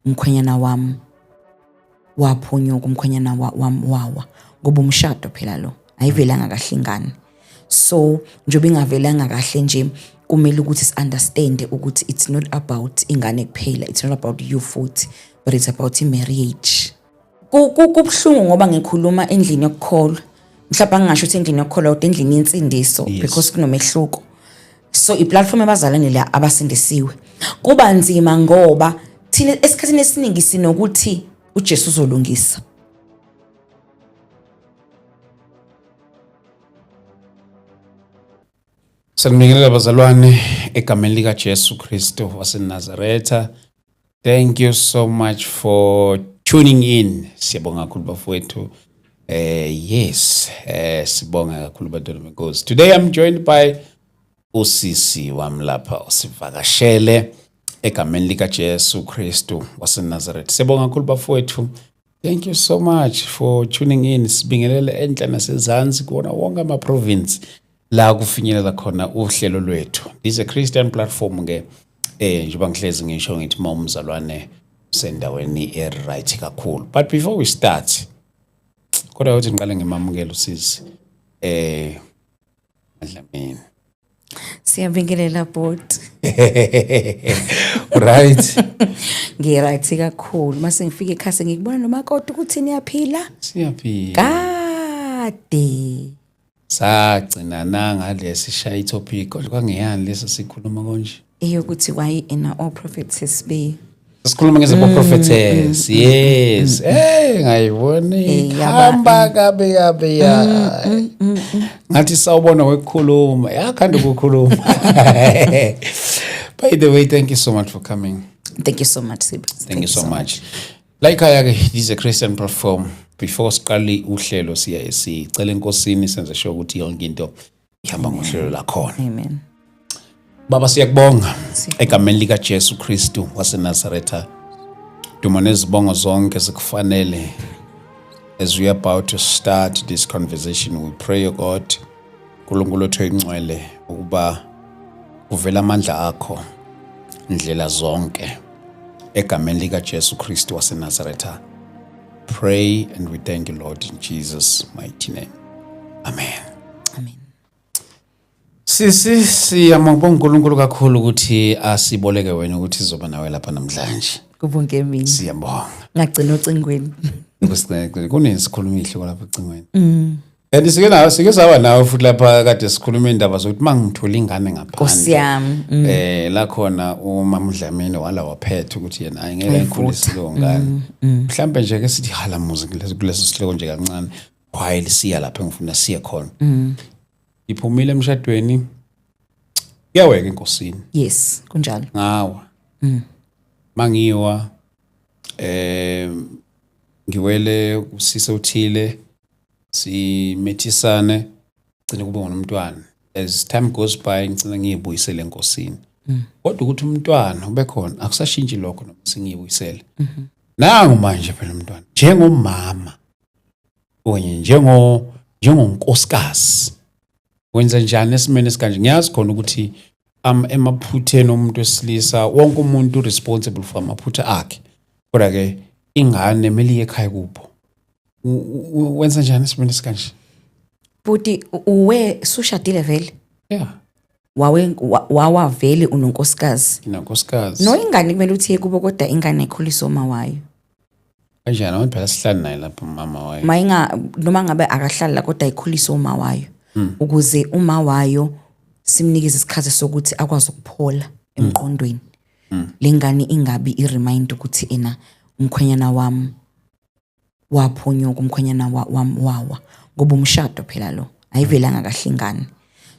umkhwenyana wami waphonyuka, umkhwenyana wami wawa, ngoba umshado phela lo ayivelanga kahle ingane. So njobe ingavelanga kahle nje kumele ukuthi si-understand ukuthi it's not about ingane kuphela, it's not about you futhi, but it's about marriage. Kubuhlungu ngoba ngikhuluma endlini yokukholwa, mhlawumbe ngingasho ukuthi endlini yokukholwa kodwa endlini yensindiso, because kunomehluko. So i-platform abazalwane la abasindisiwe kuba nzima ngoba thina esikhathini esiningi sinokuthi uJesu uzolungisa. Sanibingelela bazalwane egameni lika Jesu Kristu waseNazaretha. Thank you so much for tuning in. Siyabonga kakhulu bafowethu. Yes, sibonga kakhulu bantwana benkosi. Today I'm joined by usisi wami lapha osivakashele egameni lika Jesu Kristu waseNazaretha. Siyabonga kakhulu bafowethu. Thank you so much for tuning in. Sibingelela enhla nasezansi kuona wonke ama province la kufinyelela khona uhlelo lwethu. This is a Christian platform ke njengoba ngihlezi ngisho ngithi umzalwane sendaweni right kakhulu. But before we start, kodwa uthi ngiqale ngimamukela usisi Dlamini. Siyabingelela bot. Right. Ngiright kakhulu. Mase ngifike ekhaya ngikubona nomakoti ukuthi niyaphila? Siyaphila. Kade. Sagcina ngalesi shaya topic kodwa kwangeyani lesi sikhuluma konje. Eyokuthi why in all prophets be. Sikhuluma ngezipho prophetess. Yes. Ngayibona hamba kabe ya. Ngathi sawubona wekukhuluma. Yakhanda ukukhuluma. By the way, thank you so much for coming. Thank you so much, Sib. Thank you so much. Like this is a Christian platform. Before siqali uhlelo sicela enkosini senze sure ukuthi yonke into ihamba ngohlelo lakhona. Amen. Baba siyakubonga egameni lika Jesu Kristu waseNazaretha. Dumo nezibongo zonke zikufanele. As we are about to start this conversation, we pray, O God, uNkulunkulu wethu oyingcwele ukuba uvela amandla akho ndlela zonke egameni lika Jesu Kristu waseNazaretha. Pray and we thank you, Lord, in Jesus' mighty name. Amen. Amen. Siyamabonga uNkulunkulu kakhulu ukuthi asiboleke wena ukuthi sizoba nawe lapha namhlanje. Kubonke mina. Siyabonga. Ngagcina ocingweni. Kunesikhuluma ihlo lapha ecingweni. And sike sawa nawe futhi lapha kade sikhuluma indaba zokuthi mangithola ingane ngaphandle. Nkosi yami. La khona umama uDlamini wala waphetha ukuthi yena ayengeke ikhulise lo ngane. Mhlambe nje ke sithi halamuzi kuleso sihloko nje kancane. While siya lapha ngifuna siye khona. Iphumile emshadweni. Iyaweka inkosini. Yes, kunjalo. Ngawa. Mangiwa ngiwele usise uthile simethisane gcina kube ngonomntwana. As time goes by ngicina ngiyibuyisele enkosini. Kodwa ukuthi umntwana ube khona akusashintshi lokho noma singiyibuyisele. Nangu manje phela umntwana njengomama onye njengonkosikazi wenza njani esimene sikanje. Ngiyazi khona ukuthi emaphutheni omuntu wesilisa wonke umuntu responsible for amaphutha akhe. Kodwa ke ingane emeli ekhaya kupho. Wenza njani esimene sikanje? Buti uwe sushadile vele? Yeah. Wawa vele unonkosikazi. Inonkosikazi. No ingane kumele uthi kubo kodwa ingane ikhulisa uma wayo. Kanjani abantu phela sihlala naye lapha mama wayo. Mayinga noma ngabe akahlala la kodwa ikhulisa uma wayo. Ukuze uma wayo simnikeze isikhathi sokuthi akwazi ukuphola emqondweni. Lengane ingabi iremind ukuthi ena umkhwenyana wami waphonyuka, umkhwenyana wami wawa, ngoba umshado phela lo ayivelanga kahle ingane.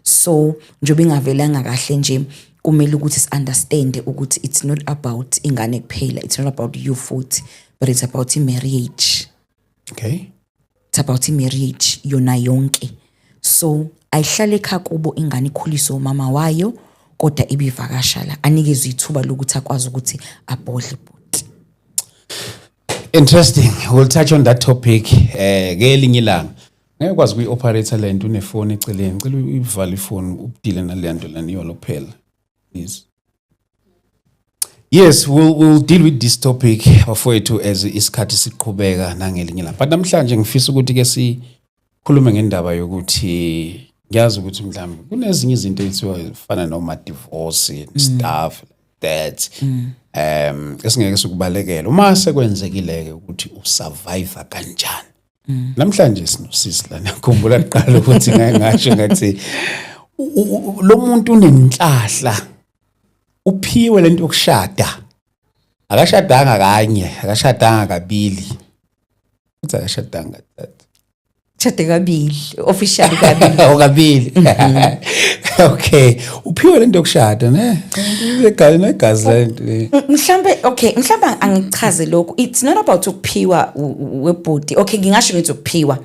So njobe ingavelanga kahle nje kumele ukuthi si-understand ukuthi it's not about ingane kuphela, it's not about you futhi, but it's about marriage. Okay. It's about marriage yona yonke. So ayihlale ekhaya kubo ingane ikhuliswe umama wayo kodwa ibivakashala anikeze ithuba lokuthi akwazi ukuthi abodle bot. Interesting. We'll touch on that topic ngelinye ilanga. Ngeke kwazi kuyi-operator lento unefoni eceleni. Ngicela uyivale ifoni ubudile nale nto lana yolo phela. Please. Yes, we'll deal with this topic bafowethu as isikhathi siqhubeka nangelinye la. But namhlanje ngifisa ukuthi ke sikhulume ngendaba yokuthi ngiyazi ukuthi mhlawumbe kunezinye izinto ezithiwa fana noma divorce and stuff like that. Esingeke sikubalekela uma sekwenzekile ke ukuthi usurvive kanjani. Namhlanje sinosisi la ngikhumbula kuqala ukuthi ngasho ngathi lo muntu unenhlahla uphiwe lento yokushada akashadanga kanye akashadanga kabili uthi akashadanga kathathu shade kabili officially kabili kabili okay uphiwe lento yokushada ne negazi lento mhlambe angichaze lokho. It's not about ukuphiwa webhodi. Okay, ngingasho ngithi ukuphiwa.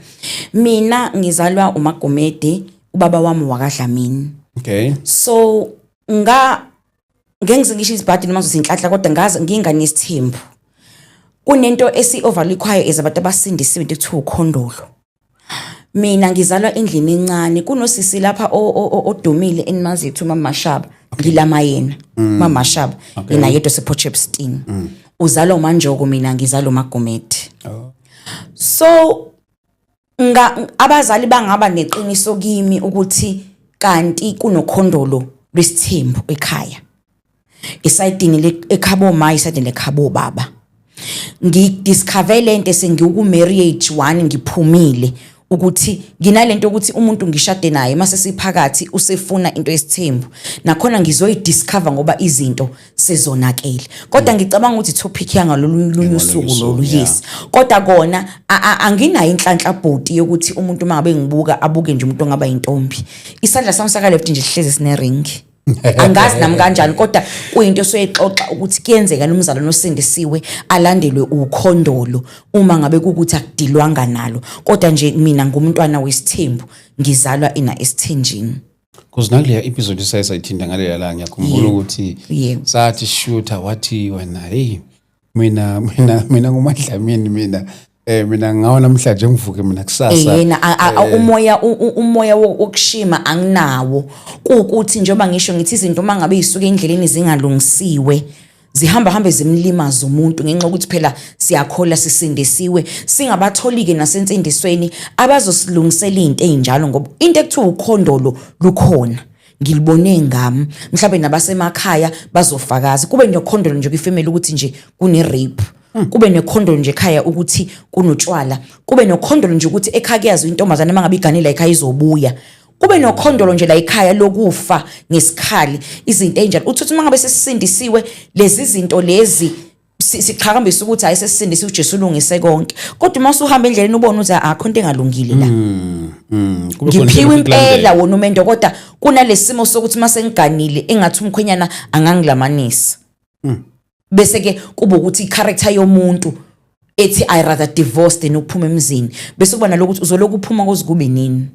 Mina ngizalwa uMagomede, ubaba wami wakadlamini. Okay, So ngengize ngisho izibhadi noma zozinhlanhla kodwa ngazi ngingane isithembu. Kunento esi-overlookwayo ezabantu abasindisiwe into ekuthiwa ukhondolo. Mina ngizalwa endlini encane kunosisi lapha odumile enimazi ethu Mama Mashaba ngilama yena Mama Mashaba yena yedwa sePotchefstroom uzalwa uManjoko mina ngizalwa uMagomede. So abazali bangaba neqiniso kimi ukuthi kanti kunokhondolo lwesithembu ekhaya esayidini ekhabo ma isayidini lekhabo baba ngidiscover lento sengiku marriage one ngiphumile ukuthi nginalento ukuthi umuntu ngishade naye mase siphakathi usefuna into yesithembu nakhona ngizoyidiscover ngoba izinto sezonakele kodwa ngicabanga ukuthi topic yanga lolu suku lolu yes kodwa kona anginayo inhlanhla bhodi yokuthi umuntu mangabe ngibuka abuke nje umuntu ongaba intombi isandla sami saka left nje sihleze sine ring angazi nami kanjani kodwa kuyinto soyixoxa ukuthi kuyenzeka nomzalo nosindisiwe alandelwe ukhondolo uma ngabe kukuthi akudilwanga nalo kodwa nje mina ngumntwana wesithembu ngizalwa ina esithenjini kuzinaleya episode sayithinda ngaleya la ngiyakhumbula ukuthi sathi shooter wathi wena hey mina nguMadlamini mina ngawa namhlanje ngivuke mina kusasa yena umoya wokushima anginawo ukuthi njengoba ngisho ngithi izinto mangabe isuke endleleni zingalungisiwe zihamba zimlimaza umuntu ngenxa ukuthi phela siyakhola sisindisiwe singabatholike nasensindisweni abazosilungisela izinto ezinjalo ngoba into ekuthiwa ukhondolo lukhona ngilibone ngami mhlawumbe nabasemakhaya bazofakaza kube nokhondolo nje kwifamily ukuthi nje kune rape kube nekhondolo nje ekhaya ukuthi kunotshwala kube nokhondolo nje ukuthi ekhaya kuyazi intombazana mangabe iganile ekhaya izobuya kube nokhondolo nje la ekhaya lokufa ngesikhali izinto enjalo uthi mangabe sesisindisiwe lezi zinto lezi siqhakambisa ukuthi hayi sesisindisiwe uJesu ulungise konke kodwa uma usuhamba endleleni ubona ukuthi akho into engalungile la ngiphiwe impela wona umendo kodwa kunalesimo sokuthi mase ngiganile engathi umkhwenyana angangilamanisa bese ke kuba ukuthi icharacter yomuntu ethi I rather divorce than ukuphuma emzini bese kuba nalokuthi uzoloku uphuma kozikube nini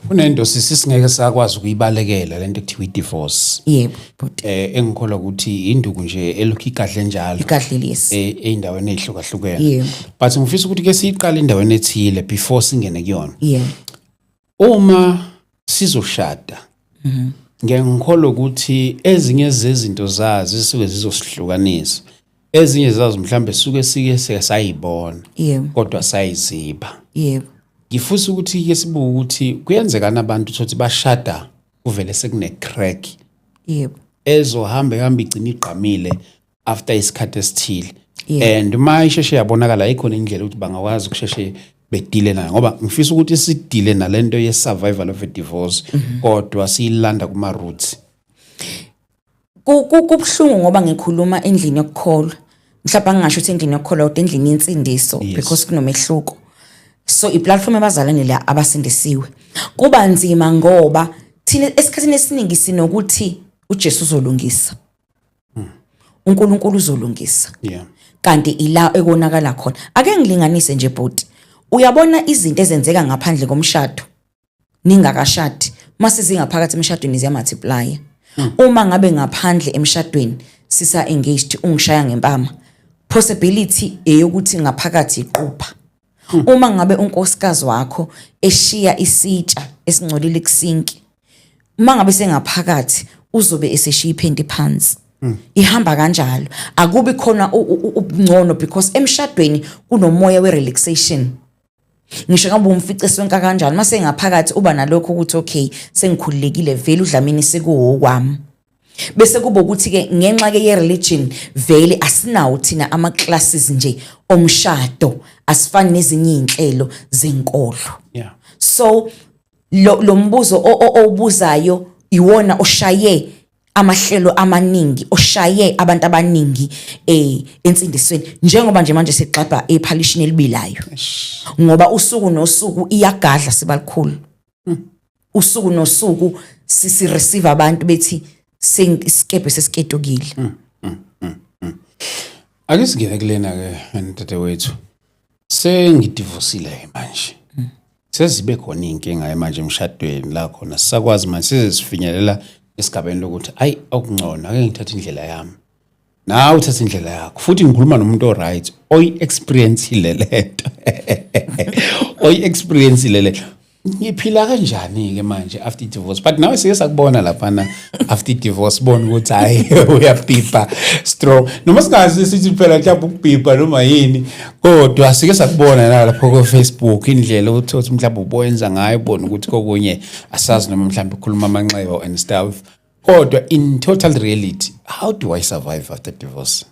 kunento sisingeke sakwazi ukuyibalekela lento ekuthiwa divorce yebo but engikholwa ukuthi induku nje elokhu igadle njalo igadle lesi eindaweni ezihlukahlukene but ngifisa ukuthi ke siqale endaweni ethile before singene kuyona uma sizoshada ngiyangikholwa ukuthi ezinye zezinto zazi zisuke zizosihlukanisa ezinye zazo mhlambe suke sike sayibona kodwa sayiziba ngifisa ukuthi ke sibuke ukuthi kuyenzeka nabantu ukuthi bashada kuvele sekune crack ezohamba igcina iqhamile after isikhathi esithile and uma isheshe yabonakala ikhona indlela ukuthi bangakwazi ukusheshe bedile nayo ngoba ngifisa ukuthi sidile nalento ye survival of a divorce kodwa siyilanda kuma roots kubhlungu ngoba ngikhuluma endlini yokukholwa mhlawumbe ngingasho ukuthi endlini yokukholwa kodwa endlini yensindiso because kunomehluko so iplatform ebazalane la abasindisiwe kuba nzima ngoba thina esikhathini esiningi sinokuthi uJesu uzolungisa uNkulunkulu uzolungisa kanti ila ekonakala khona ake ngilinganise nje bhuti uyabona izinto ezenzeka ngaphandle komshado ningakashadi mase zingaphakathi emshadweni ziya multiply uma ngabe ngaphandle emshadweni sisa engaged ungishaya ngempama possibility eyokuthi ngaphakathi iqupha uma ngabe unkosikazi wakho eshiya isitsha esingcolile kusinki uma ngabe sengaphakathi uzobe eseshiya iphendi phansi ihamba kanjalo akubi khona ubungcono because emshadweni kunomoya we-relaxation ngisho ngabe umfice sonke kanjani mase ngaphakathi uba nalokho ukuthi okay sengikhululekile vele udlamini sekuwokwami bese kuba ukuthi ke ngenxa ke ye-religion vele asinawo thina ama-classes nje omshado asifani nezinye iy'nhlelo zenkolo so lo mbuzo obuzayo iwona oshaye amahlelo amaningi oshaye abantu abaningi ensindisweni njengoba nje manje sigxabha ephalishin elibilayo ngoba usuku nosuku iyagadla sibalikhulu usuku nosuku receive abantu bethi singikephe sesiketokile ake singene kulena ke ntatewethu sengidivorcile manje sezibe khona inkinga manje emshadweni la khona sisakwazi manje sizifinyelela esigabeni lokuthi ayi okungcono ake ngithathe indlela yami nawe uthatha indlela yakho futhi ngikhuluma nomuntu o right oyi experience lento oyi experience lento ngiphila kanjani ke manje after divorce but nawe sike sakubona lapha after divorce bona ukuthi hayi uyabhibha strong noma singazi sithi phela mhlawumbe ukubhibha noma yini kodwa sike sakubona lapha ku Facebook indlela ukuthi mhlawumbe uboyenza ngayo bona ukuthi kokunye asazi noma mhlawumbe ukhuluma amanxeba and stuff kodwa in total reality how do I survive after divorce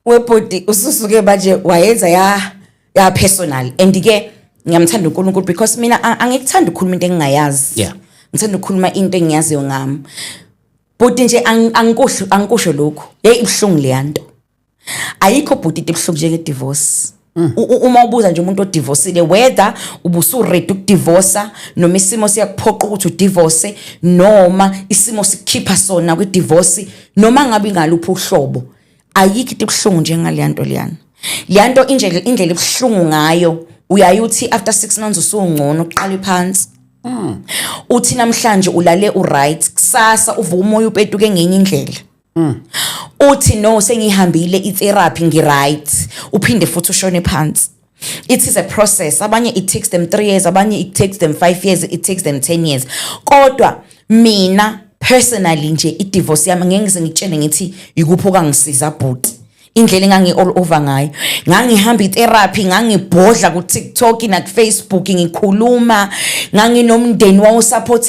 webhodi ususuke manje wayenza ya personal and ke ngiyamthanda uNkulunkulu because mina angikuthanda ukukhuluma into engingayazi ngithanda ukukhuluma into engiyaziyo ngami but nje angikusho lokho ibhlungu leyanto ayikho but ibhlungu njenge divorce uma ubuza nje umuntu odivorceile whether ubusu ready ukudivorce noma isimo siyakuphoqa ukuthi udivorce noma isimo sikhipha sona kwi divorce noma ngabe ngaluphi uhlobo ayikho ibhlungu njengaleyanto leyana leyanto indlela ibhlungu ngayo uyayuthi after 6 months usungcono uqale phansi uthi namhlanje ulale uright kusasa uvuka umoya upetuke ngenye indlela uthi no sengihambile itherapy ngiright uphinde futhi ushone phansi it is a process abanye it takes them 3 years abanye it takes them 5 years it takes them 10 years kodwa mina personally nje idivorce yami ngeke ngize ngitshele ngithi ikuphuka ngisiza but indlela engangi all over ngayo ngangihamba itherapy ngangibhodla ku TikTok na ku Facebook ngikhuluma nganginomndeni wawo support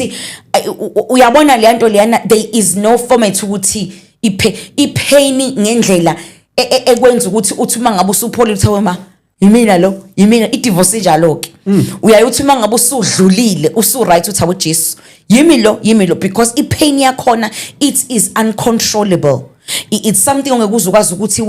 uyabona le nto leyana there is no format ukuthi ipain ngendlela ekwenza ukuthi uthi mangabe usupholile uthawema yimina idivorce njalo ke uyayithi mangabe usudlulile usu right uthi abo Jesu yimi lo because ipain yakhona it is uncontrollable it's something ongekuzukwazi ukuthi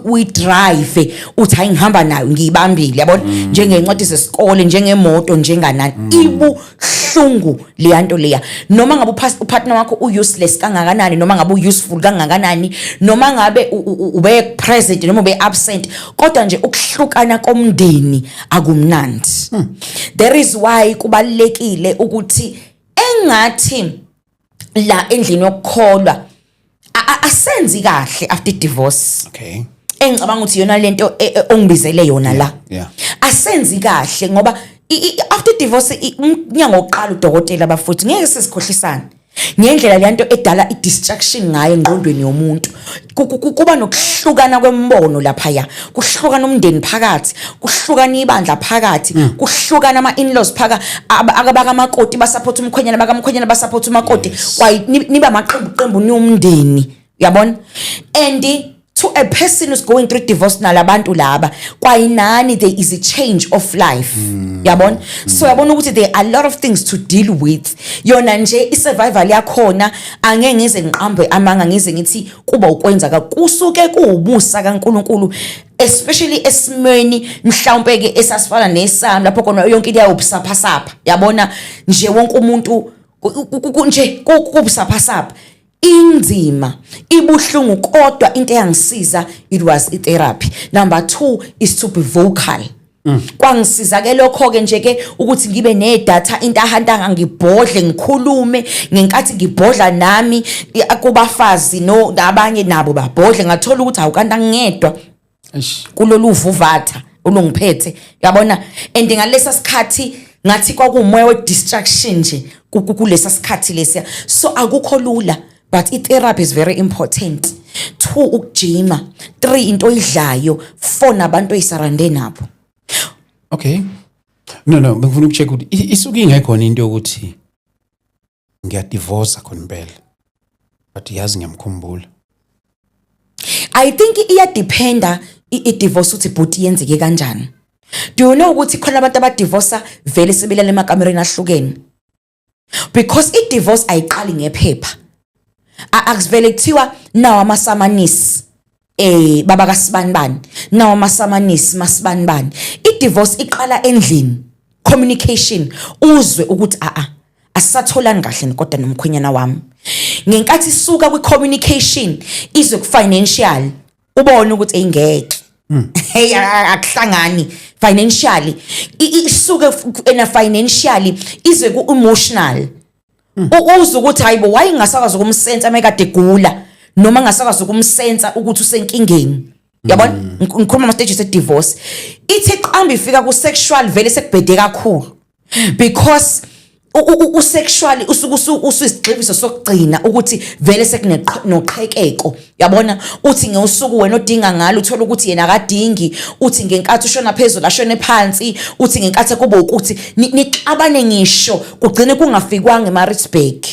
we drive uthi hayi ngihamba nayo ngiyibambile yabona njengencwadi zesikole njengemoto njenganani ibuhlungu leyanto leya noma ngabe upartner wakho useless kangakanani noma ngabe useful kangakanani noma ngabe ube present noma ube absent kodwa nje ukuhlukana komndeni akumnandi there is why kubalekile ukuthi engathi la endlini yokukholwa asenzi kahle after divorce okay engicabanga ukuthi yona lento ongibizele yona la asenzi kahle ngoba after divorce umnyango oqala udokotela abafuthi ngeke sesikhohlisana ngendlela lento edala idistraction ngayo engqondweni yomuntu kuba nokuhlukana kwembono lapha ya kuhlukana umndeni phakathi kuhlukana ibandla phakathi kuhlukana ama-in-laws phakathi abaka makoti basupport umkhwenyana bakamkhwenyana basupport umakoti kwaye niba amaqembu nomndeni yabona and to a person who's going through divorce nalabantu laba kwayinani there is a change of life yabona so yabona ukuthi there are a lot of things to deal with yona nje isurvival yakhona angeke ngize ngiqambe amanga ngize ngithi kuba ukwenza kusuke kuubusa kaNkuluNkulu especially esimweni mhlawumbe ke esasifana nesami lapho khona yonke into yawubusaphasapha yabona nje wonke umuntu nje kubusaphasapha inzima ibuhlungu kodwa into eyangisiza it was therapy number 2 is to be vocal kwangisiza ke lokho ke nje ke ukuthi ngibe nedata into ahantanga ngibhodle ngikhulume ngenkathi ngibhodla nami kubafazi no abanye nabo babhodle ngathola ukuthi awukanta ngedwa kulolu vuvatha olungiphethe yabona and ngalesa sikhathi ngathi kwakuumoya we distraction nje kulesa sikhathi lesiya so akukho lula but i-therapy is very important. 2 ukujima, 3 into oyidlayo, 4 nabantu oyisarande nabo. Okay. No, bengifuna ukucheck ukuthi isuke ingekhona into yokuthi ngiyadivorce khona impela. But yazi ngiyamkhumbula. I think iyadependa i-divorce uthi bhuti yenzeke kanjani. Do you know ukuthi khona abantu abadivorce vele sebelala emakamereni ahlukene? Because i-divorce ayiqali ngephepha. Akusivele kuthiwa nawo amasamanisi baba kaSibanibani, nawo amasamanisi maSibanibani. I-divorce iqala endlini, communication, uzwe ukuthi asisatholani kahle kodwa nomkhwenyana wami. Ngenkathi isuka kwi-communication izwe ku-financial, ubone ukuthi engeke. Hey, akuhlangani financially. Isuke ena financially izwe ku-emotional. Uzwe ukuthi hayibo why ngasakwazi ukumsensa mekade gula noma ngasakwazi ukumsensa ukuthi usenkingeni. Yabona ngikhuluma ama stages e-divorce. Ithi qamba ifika ku-sexual vele sekubhede kakhulu because usexually usuyisigxiviso sokugcina ukuthi vele sekunoqhekeko. Yabona uthi ngeusuku wena odinga ngalo uthola ukuthi yena akadingi, uthi ngenkathi ushona phezulu ashone phansi, uthi ngenkathi kuba ukuthi nixabane ngisho kugcine kungafikwanga eMaritzburg.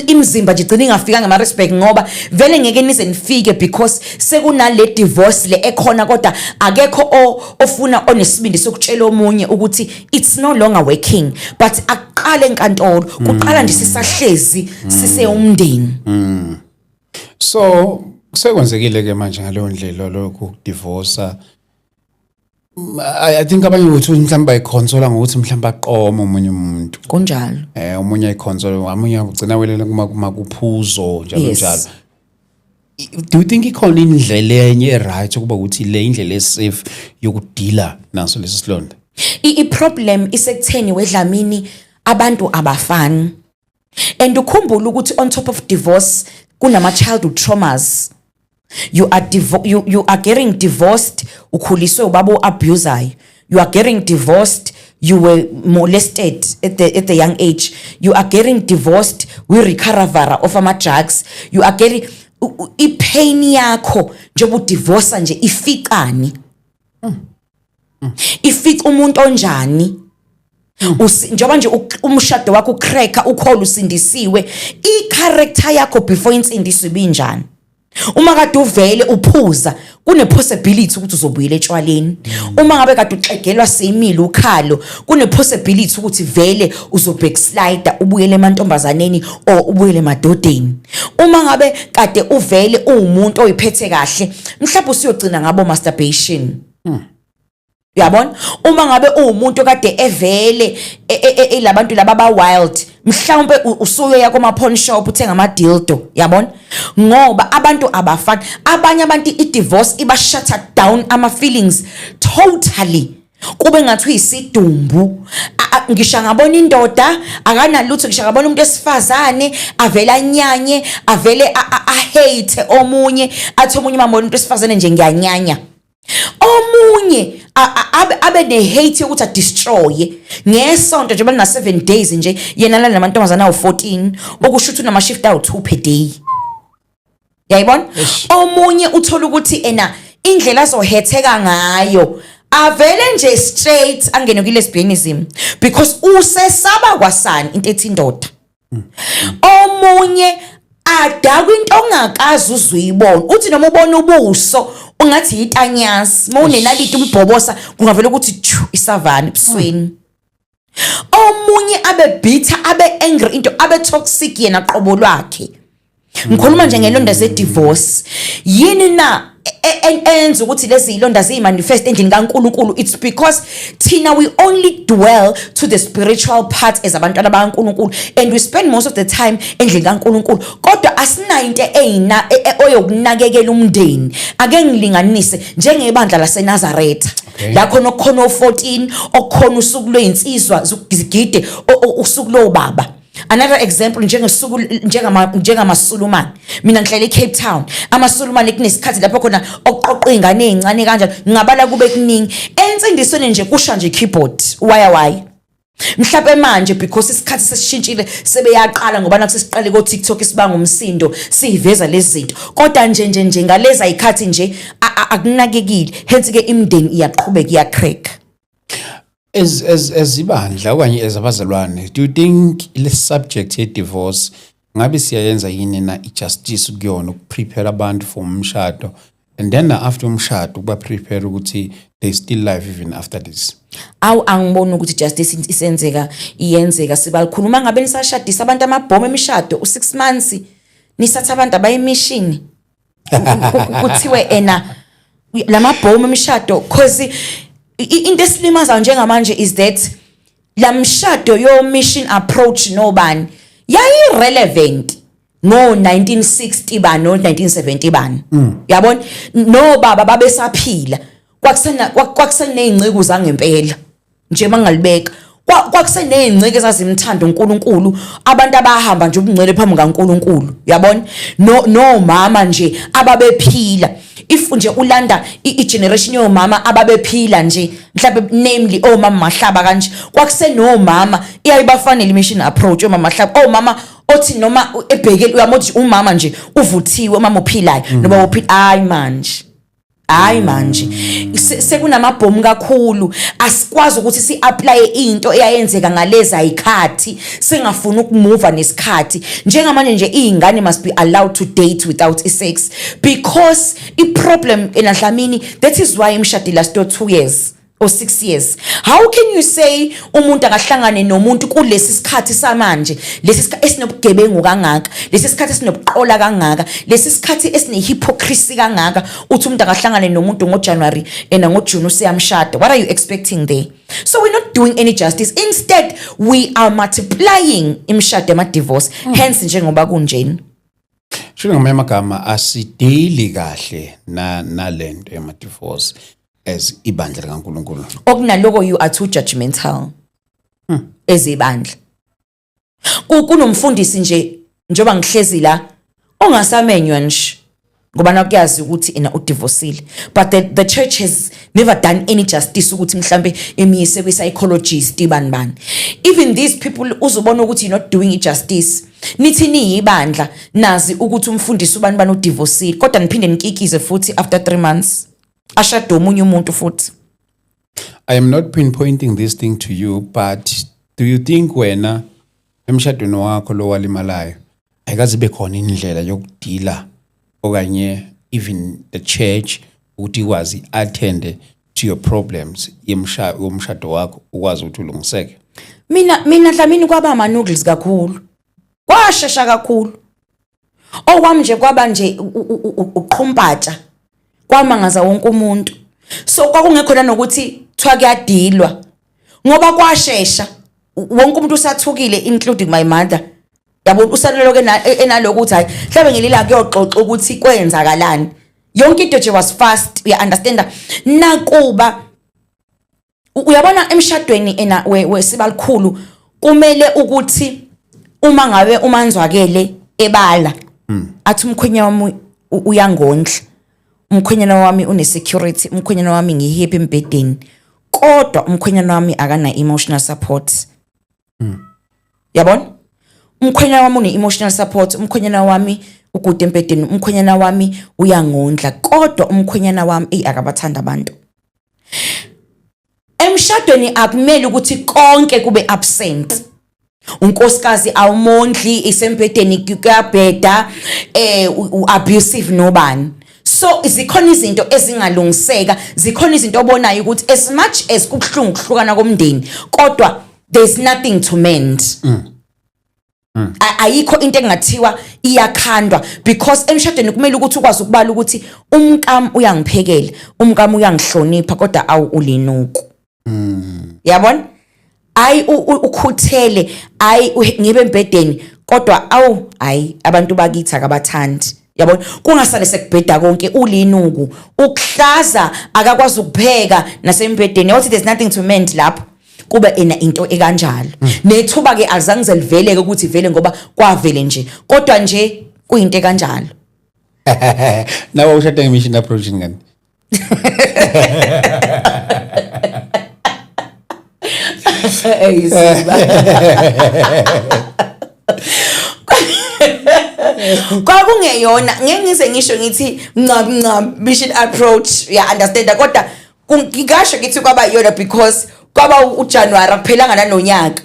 Imizimba nje igcina ingafikanga eMaritzburg ngoba vele ngeke nize nifike because sekunale divorce le ekhona kodwa akekho ofuna onesibindi sokutshela omunye ukuthi it's no longer working, but aqale enkantolo kuqala nje sisahlezi sise umndeni. So kusekwenzekile ke manje ngaleyo ndlela lokho divorce. I think abanye ukuthi mhlawumbe bayiconsola ngokuthi mhlawumbe aqoma umunye umuntu. Kunjalo. Umunye ayiconsola, amunye ugcina welele kuma kuphuzo njalo. Do you think ikhona indlela enye right ukuba ukuthi le indlela esafe yokudila naso lesi silonda? I-problem isekutheni wedlamini abantu abafani. And ukhumbula ukuthi on top of divorce kunama childhood traumas. You are getting divorced, ukhuliswe ubaba abuser. You are getting divorced, you were molested at the young age. You are getting divorced, we recover of ama drugs. You are getting pain yakho njengoba udivorce nje ifikani. Ifika umuntu onjani? Njengoba nje umshado wakho ucracker ukhola usindisiwe, i-character yakho before insindiswe ibinjani? Uma kade uvele uphuza kune possibility ukuthi uzobuyela etshwaleni. Uma ngabe kade uxegelwa simile ukhalo kune possibility ukuthi vele uzobackslide ubuyele emantombazaneni o ubuyele emadodeni. Uma ngabe kade uvele uwumuntu oyiphethe kahle mhlawumbe usiyogcina ngabo masturbation. Uyabona uma ngabe uwumuntu kade evele labantu laba ba wild mhlawumbe usuyo yakho ma pawn shop uthenga ama dildo. Yabona ngoba abantu abafani, abanye abantu i-divorce iba shut down ama feelings totally, kube ngathi uyisidumbu. Ngisho ngabona indoda akanalutho, ngisho ngabona umuntu esifazane avela nyanye avele hate omunye athi omunye mama umuntu esifazane nje ngiyanyanya, omunye abe ne-hate yokuthi a-destroy ngesonto nje bana 7 days nje yena la namantombazana awu-14 okusho ukuthi unama-shift awu-2 per day. Yayibona omunye uthola ukuthi ena indlela azohetheka ngayo avele nje straight angene kwi-lesbianism because usesaba kwasani into ethi indoda. Omunye adakwa into ongakazi uzuyibona uthi noma ubona ubuso ungathi itanyasi mawunenaliti umbhobosa kungavela ukuthi isavana ebusweni. Omunye abe bitter abe angry into abe toxic yena qobo lwakhe. Ngikhuluma nje ngelonda ze-divorce yini na enza ukuthi lezi ilonda zimanifest endlini kaNkulunkulu. It's because thina we only dwell to the spiritual part as abantwana bakaNkulunkulu and we spend most of the time endlini kaNkulunkulu kodwa asinayo into oyokunakekela umndeni. Ake ngilinganise njengebandla laseNazaretha la khona okukhona o14 okukhona usuku lwezinsizwa zigide usuku lobaba. Another example njengesuku njengamaSulumane, mina ngihlala eCape Town. AmaSulumane kunesikhathi lapho khona okuqoqa izingane ezincane kanjalo ngabala kube kuningi ensindisweni nje kusha nje keyboard why Mhlawumbe manje because isikhathi sesishintshile sebeyaqala ngoba nakusesiqale ko TikTok isibanga umsindo siveza lezi zinto kodwa nje ngaleza ikhathi nje akunakekile hence ke imndeni iyaqhubeka iyacrack. As ibandla okanye as abazalwane, do you think le subject ye divorce ngabe siyayenza yini na justice kuyona ukuprepare abantu for umshado and then after umshado kuba prepare ukuthi they still live even after this? Angibona ukuthi justice isenzeka iyenzeka sibalikhuluma ngabe nisashadisa abantu amabhomu emishado u6 months nisatha abantu abayimishini kuthiwe ena lamabhomu emishado cause into esilimaza njengamanje is that la mshado yo mission approach nobani yayi relevant no 1960 ba no 1970 bani yabona no baba babesaphila kwakusena nezinciko zangempela nje mangalibeka kwakusena nezinciko ezazimthanda uNkulunkulu abantu abahamba nje ubungcwele phambi kaNkulunkulu yabona no mama nje ababephila if nje ulanda igeneration yomama ababephila nje mhlawumbe namely omama Mahlaba kanje kwakuseno mama iyayibafanele mission approach omama Mahlaba mama othi noma ebhekele uyamothi umama nje uvuthiwe mama uphilayo noma uphila hayi manje sekunamabhomu kakhulu asikwazi ukuthi si-apply into eyayenzeka ngalezi ayikhathi singafuna ukumove nesikhathi njengamanje nje izingane must be allowed to date without sex because i-problem enahlamini that is why imshado last 2 years or 6 years. How can you say umuntu akahlangane nomuntu kulesi sikhathi samanje lesi sikhathi esinobugebengu kangaka lesi sikhathi esinobuqola kangaka lesi sikhathi esinehypocrisy kangaka uthi umuntu akahlangane nomuntu ngoJanuary ena ngoJune usiyamshada? What are you expecting there? So we're not doing any justice. Instead we are multiplying imshado ama divorce hence njengoba kunjeni shilo ngamagama asideli kahle na lento ema divorce as ibandla likaNkulunkulu. Okunaloko you are too judgmental. As ibandla. Kunomfundisi nje njoba ngihlezi la ongasamenywa nje ngoba nakuyazi ukuthi ina udivorceile but the church has never done any justice ukuthi mhlambe emiyise kwi psychologist ibani even these people uzobona ukuthi you're not doing justice nithi niyibandla nazi ukuthi umfundisi ubani udivorceile kodwa niphinde nikikize futhi after 3 months ashado omunye umuntu futhi. I am not pinpointing this thing to you, but do you think wena emshadweni wakho lo walimalayo ayikaze bekhona indlela yokudila okanye even the church ukuthi ikwazi attend to your problems yomshado wakho ukwazi ukuthi ulungiseke? Mina Dlamini kwaba ama-noodles kakhulu kwashesha kakhulu okwami nje kwaba nje uqhumpatsha kwamangaza wonke umuntu so kwakungekho nokuthi kuthiwa kuyadilwa ngoba kwashesha wonke umuntu usathukile including my mother yabo usalelo enaloku ukuthi hayi mhlawumbe ngelila kuyoxoxa ukuthi kwenzakalani yonke into nje was fast you understand nakuba uyabona emshadweni ena wesibalikhulu kumele ukuthi uma ngabe umanzwakele ebala athi umkhwenya wami uyangondla umkhwenyana wami une security umkhwenyana wami ngihappy embedeni kodwa umkhwenyana wami akana emotional support yabona umkhwenyana wami une emotional support umkhwenyana wami ukude embedeni umkhwenyana wami uyangondla kodwa umkhwenyana wami akabathanda abantu emshadweni akumele ukuthi konke kube absent unkosikazi awumondli isembedeni kuyabheda abusive nobani. So zikhona izinto ezingalungiseka zikhona izinto obonayo ukuthi as much as kubuhlungu kuhlukana komndeni kodwa there's nothing to mend. Ayikho into engathiwa iyakhandwa because emshadweni kumele ukuthi ukwazi ukubala ukuthi umkami uyangiphekela umkami uyangihlonipha kodwa awu ulinuku. Yabona ayi ukhuthele ayi ngibe embedeni kodwa awu ayi abantu bakithi akabathandi yabona kungasale sekubheda konke ulinuku ukuhlaza akakwazi ukupheka nasembedeni yathi there's nothing to mend lapho kuba ena into ekanjalo nethuba ke azange zeliveleke ukuthi vele ngoba kwavele nje kodwa nje kuyinto ekanjalo. Nawe ushada ngemission approach ngani? Isiba. Kwakungeyona ngeke ngize ngisho ngithi ncam mission approach ya understand kodwa ngingasho ngithi kwaba yona because kwaba uJanuary kuphelanga nanonyaka.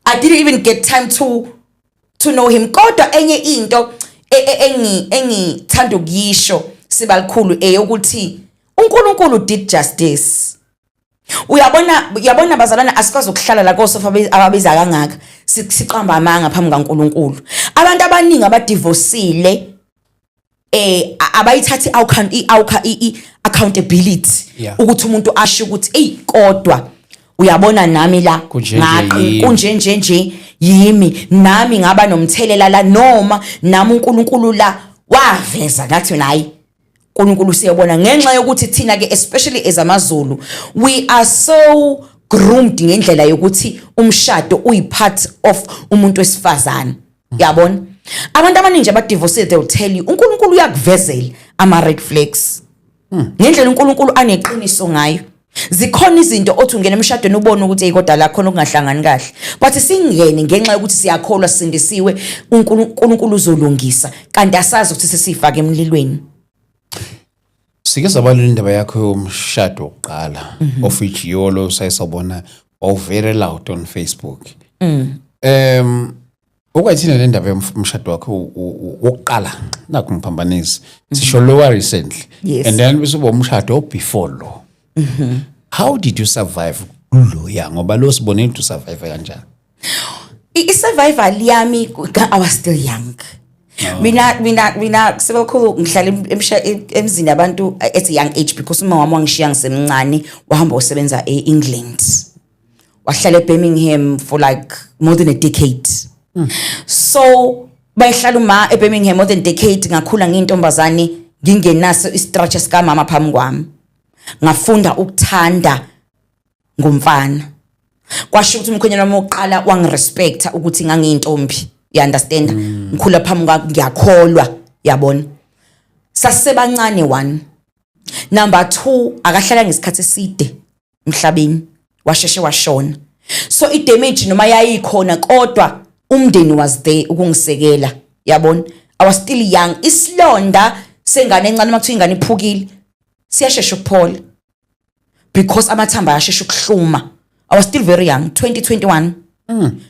I didn't even get time to know him kodwa enye into engithanda ukuyisho sibalikhulu ukuthi uNkulunkulu did justice. Uyabona bazalwana asikwazi ukuhlala la kosofa ababiza kangaka siqamba amanga phambi kaNkulunkulu. Abantu abaningi abadivorceile abayithathi accountability ukuthi umuntu asho ukuthi kodwa uyabona nami la kunje yimi nami ngaba nomthelela la noma nami uNkulunkulu la waveza ngathi nayi uNkulunkulu siyabona ngenxa yokuthi thina ke especially ezamaZulu we are so groomed ngendlela yokuthi umshado uyipart of umuntu wesifazane yabona abantu abaningi abadivorced they will tell you uNkulunkulu uyakuvezela ama red flags ngendlela uNkulunkulu aneqiniso ngayo. Zikhona izinto othi ungena emshadweni ubone ukuthi kodwa la khona okungahlangani kahle but singene ngenxa yokuthi siyakholwa sindisiwe uNkulunkulu uzolungisa kanti asazi ukuthi sesifaka emlilweni. Sike sabalula indaba yakho yomshado oqala of which yolo sayisabona very loud on Facebook. Ukwayithina le ndaba yomshado wakho wokuqala nakho ngiphambanisi sisho lower recently and then bese umshado before lo. How did you survive lo ya ngoba lo sibonile to survive kanjani? I-survival yami I was still young. Mina sebekhulu ngihlala emzini abantu at a young age because uma wami wangishiya ngisemncane wahamba usebenza eEngland. Wahlala eBirmingham for like more than a decade. So bayihlala uma eBirmingham more than a decade ngakhula ngiyintombazane ngingenaso istructure sika mama phambi kwami. Ngafunda ukuthanda ngomfana. Kwasho ukuthi umkhonyana wami oqala wangirespecta ukuthi ngangiyintombi. You understand? Ngikhula phambi kwakhe ngiyakholwa, yabona. Sasebancane one. Number 2 akahlala ngesikhathi eside emhlabeni. Washeshe washona. So I damage noma yayikhona kodwa umndeni was there ukungisekela, yabona. I was still young. Isilonda sengane encane makuthiwa ingane iphukile. Siyashesha ukuphola because amathamba ayashesha ukuhluma. I was still very young, 2021.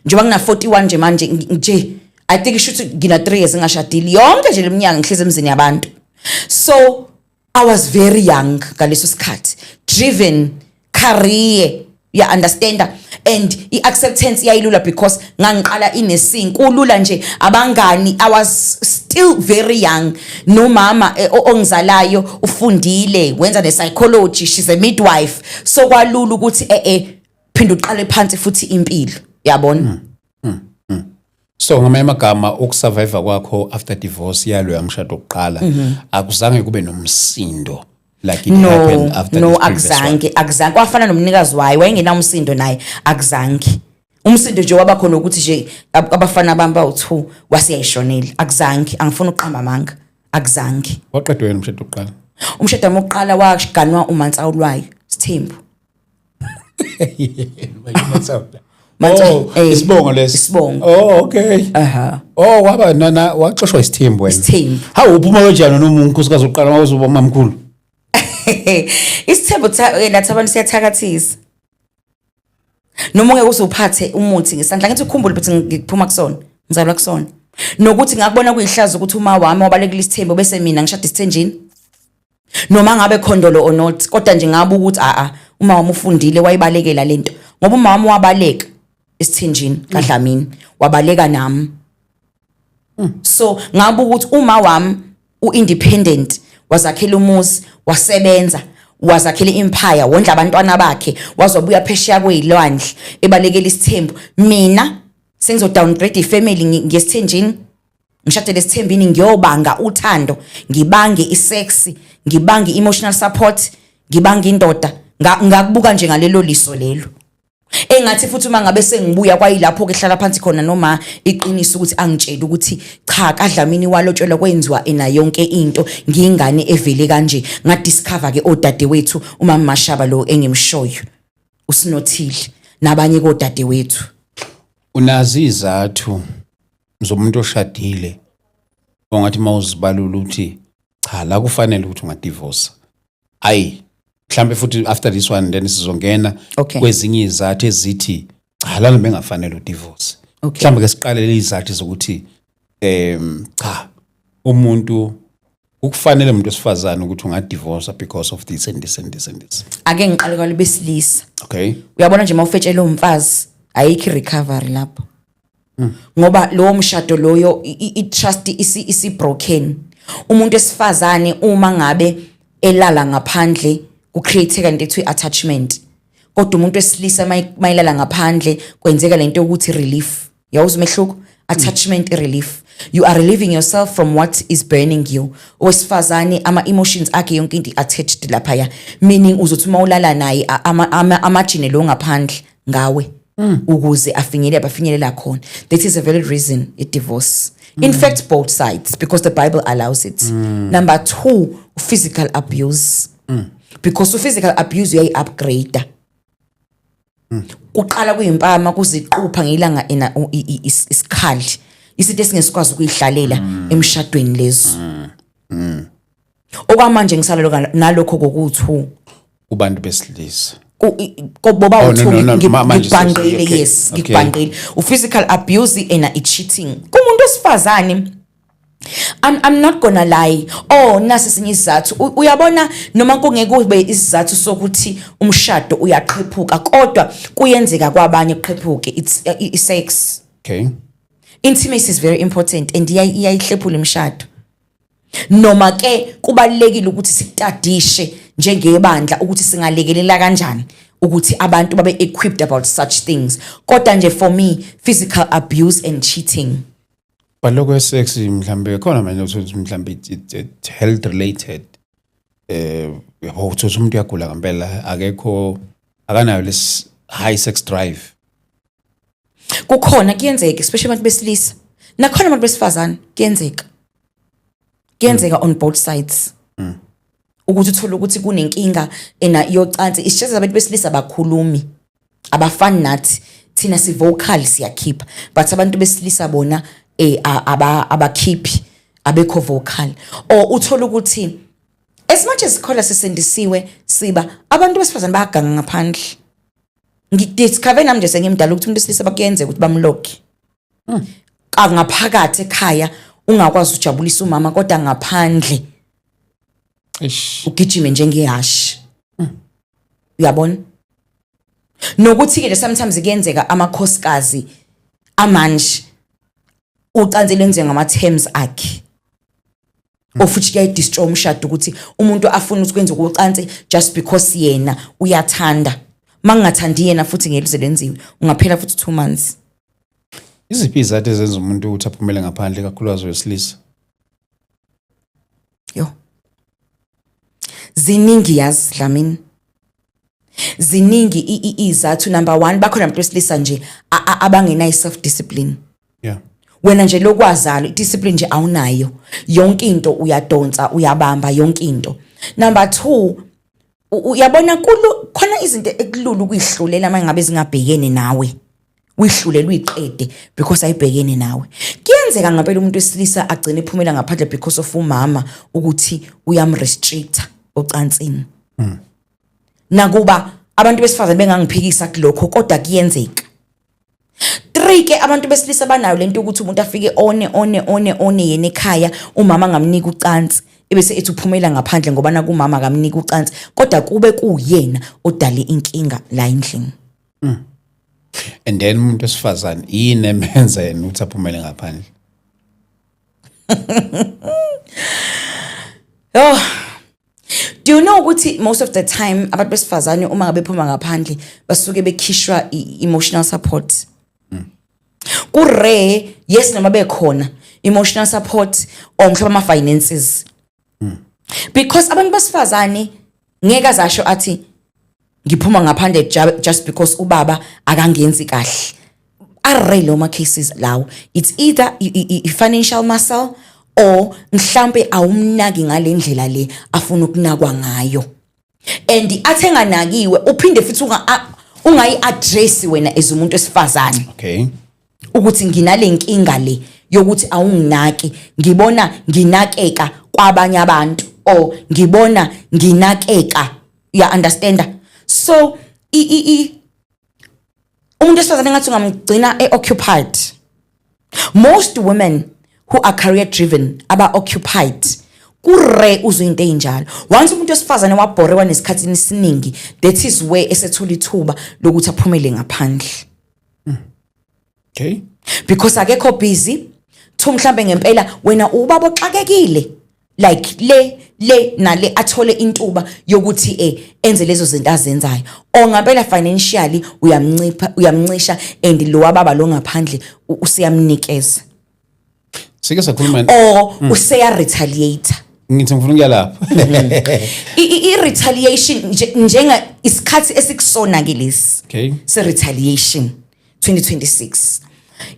Njengoba ngina 41 nje manje nje I think should ngina 3 years ngashadile yonke nje leminyaka ngihleze emzini yabantu. So I was very young ngaleso sikhathi, driven, career, you understand, and I-acceptance yayilula because ngangiqala inesinkulula nje abangani. I was still very young. No mama ongizalayo ufundile wenza ne psychology, she's a midwife, so kwalula ukuthi phinda uqale phansi futhi impilo, yabona. So ngamanye amagama ukusurvive kwakho after divorce yalo yamshado oqala akuzange kube nomsindo like it happened after no akuzange kwafana nomnikazi wayo wayengena umsindo naye akuzange. Umsindo nje waba khona ukuthi nje abafana bamba u2 wasiyayishonela akuzange. Angifuna uqamba amanga akuzange. Waqedwe yena umshado oqala? Umshado wami oqala washiganwa uMantsawulwayo Sithembu. Isibongo lesi. Isibongo. Oh okay. Waba nana waxoshwa Isithembu wena. Isithembu. Hawu uphuma kanjani noma unkosikazi oqala mawuzoba mamkhulu? Isithembu nathi abantu siyathakathisa. Noma ungeke uzuphathe umuthi ngesandla ngithi ukhumbule ukuthi ngiphuma kusona, ngizalwa kusona. Nokuthi ngakubona kuyihlazo ukuthi uma wami wabalekile Isithembu bese mina ngishada isithenjini. Noma ngabe khondolo or not, kodwa nje ngabe ukuthi uma wami ufundile wayibalekela lento. Ngoba uma wami wabaleka isithenjini kaDlamini wabaleka nami. So ngabe ukuthi uma wami uindependent wazakhela umuzi, wasebenza, wazakhela empire, wondla abantwana bakhe, wazobuya phesheya kwezilwandle ebalekela Isithembu. Mina sengizo downgrade ifamily ngesithenjini, ngishadele Isithembini ngiyobanga uthando, ngibange isex, ngibange emotional support, ngibange indoda. Ngakubuka nje ngalelo liso lelo. Engathi futhi uma ngabe sengibuya kwayilapho ke hlala phansi khona noma iqiniso ukuthi angitshela ukuthi cha kaDlamini walotshelwa kwenziwa ena yonke into ngingane evele kanje. Nga discover ke odade wethu umama Mashaba lo engimshoyo uSinothile nabanye kodade wethu. Unazi izathu zomuntu oshadile ongathi mawuzibalula uthi cha la kufanele ukuthi ungadivorce. Ayi mhlambe futhi after this one then sizongena kwezinye izathu ezithi cha lana bengafanele udivorce. Mhlambe ke siqalele izathu zokuthi cha umuntu ukufanele umuntu osifazana ukuthi ungadivorce because of this and this and this and this. Ake ngiqale kwalo besilisa. Okay. Uyabona nje mawufetshela umfazi ayikho recovery lapho. Ngoba lo mshado loyo i-trust isi broken. Umuntu esifazane uma ngabe elala ngaphandle ku create into ethi attachment. Kodwa umuntu wesilisa mayilala ngaphandle kwenzeka lento ukuthi relief. Yawuza umehluko? Attachment relief. You are relieving yourself from what is burning you. Owesifazane ama emotions akhe yonke into attached lapha ya. Meaning uzothi mawulala naye amajine lo ngaphandle ngawe. Ukuze afinyelela khona. That is a valid reason it divorce. In fact, both sides, because the Bible allows it. Number 2, physical abuse. Because physical abuse uyayi upgrade. Uqala kuyimpama kuziqupha ngelanga ena isikhali. Isithi esingesikwazi ukuyihlalela emshadweni lezo. Okwamanje ngisala nalokho kokuthi kubantu besilisa. Boba ngibangile yes ngibangile physical abuse ena cheating kumuntu osifazane. I'm not gonna lie. Nasi sinye isizathu uyabona noma kungeke kube isizathu sokuthi umshado uyaqhephuka kodwa kuyenzeka kwabanye uqhephuke it's sex. Okay. Intimacy is very important and iyayihlephula imshado. Noma ke kubalekile ukuthi sikutadishe njengebandla ukuthi singalekelela kanjani ukuthi abantu babe equipped about such things. Kodwa nje for me physical abuse and cheating. Baloko sex mhlambe khona manje ukuthi mhlambe it health related. Ukuthi umuntu uyagula ngempela akekho akanayo les high sex drive. Kukhona kuyenzeka especially abantu besilisa. Nakhona abantu besifazane kuyenzeka on both sides. Ukuthi uthola ukuthi kunenkinga ena yocansi it's just abantu besilisa abakhulumi abafani nathi thina si vocal siyakhipha but abantu besilisa bona abakhiphi abekho vocal or uthola ukuthi as much as sikhola sisendisiwe siba abantu besifazane bayaganga ngaphandle ngidiscover nami nje sengimdala ukuthi umuntu besilisa bakuyenze ukuthi bamlock ngaphakathi ekhaya ungakwazi ujabulisa umama kodwa ngaphandle ugijime njengehashi. Uyabona? Nokuthi ke sometimes kuyenzeka amakhosikazi amanje ucanzele enze ngama terms akhe. Ofuthi kuya destroy umshado ukuthi umuntu afuna ukuthi kwenze ukucansi just because yena uyathanda. Mangathandi yena futhi ngelize lenziwe ungaphela futhi 2 months. Iziphi izathu ezenza umuntu ukuthi aphumele ngaphandle kakhulukazi wesilisa? Yo. Ziningi yazi Dlamini. Ziningi izathu. Number 1 bakhona abantu besilisa nje abangena self discipline. Yeah. Wena nje lokwazalo discipline nje awunayo. Yonke into uyadonsa uyabamba yonke into. Number 2 uyabona khona izinto ekulula ukuyihlulela mangabe zingabhekene nawe. Uyihlulela uyiqede because ayibhekene nawe. Kuyenzeka ngempela umuntu wesilisa agcine ephumela ngaphandle because of umama ukuthi uyamrestricta ocansini. Nakuba abantu besifazane bengangiphikisa kulokho kodwa kuyenzeka. 3 ke abantu besilisa banayo lento ukuthi umuntu afike one yena ekhaya umama ngamnika ucansi ebese ethi uphumela ngaphandle ngoba na kumama akamnika ucansi kodwa kube kuyena odale inkinga la endlini. And then umuntu wesifazane yini emenza yena ukuthi aphumele ngaphandle? Do you know ukuthi most of the time abantu besifazane uma ngabe phuma ngaphandle basuke bekhishwa emotional support. Kurare yes noma bekhona emotional support or mhlawumbe ama finances. Because abantu besifazane ngeke azasho athi ngiphuma ngaphandle just because ubaba akangenzi kahle. Are lo cases lawo it's either financial muscle or mhlambe awumnaki ngalendlela le afuna ukunakwa ngayo and athenga nakiwe uphinde futhi ungayi-address wena as umuntu wesifazane Okay. ukuthi nginale nkinga le yokuthi awunginaki, ngibona nginakeka kwabanye abantu or ngibona nginakeka, ya understand. So umuntu wesifazane ngathi ungamgcina occupied. Most women who are career driven aba occupied kure uzwe into enjalo. Once umuntu wesifazane wabhorewa nesikhathi esiningi, that is where esethola ithuba lokuthi aphumele ngaphandle. Okay. Because akekho busy thu mhlambe ngempela wena ubaba oxakekile like le nale athole intuba yokuthi enze lezo zinto azenzayo, o ngempela financially uyamncisha and lo wababa lo ngaphandle usiyamnikeza Sike sakhuluma or useya retaliate. ngithi ngifuna ukuya lapho. I-retaliation njenga isikhathi esikusona ke lesi. Okay. Se retaliation 2026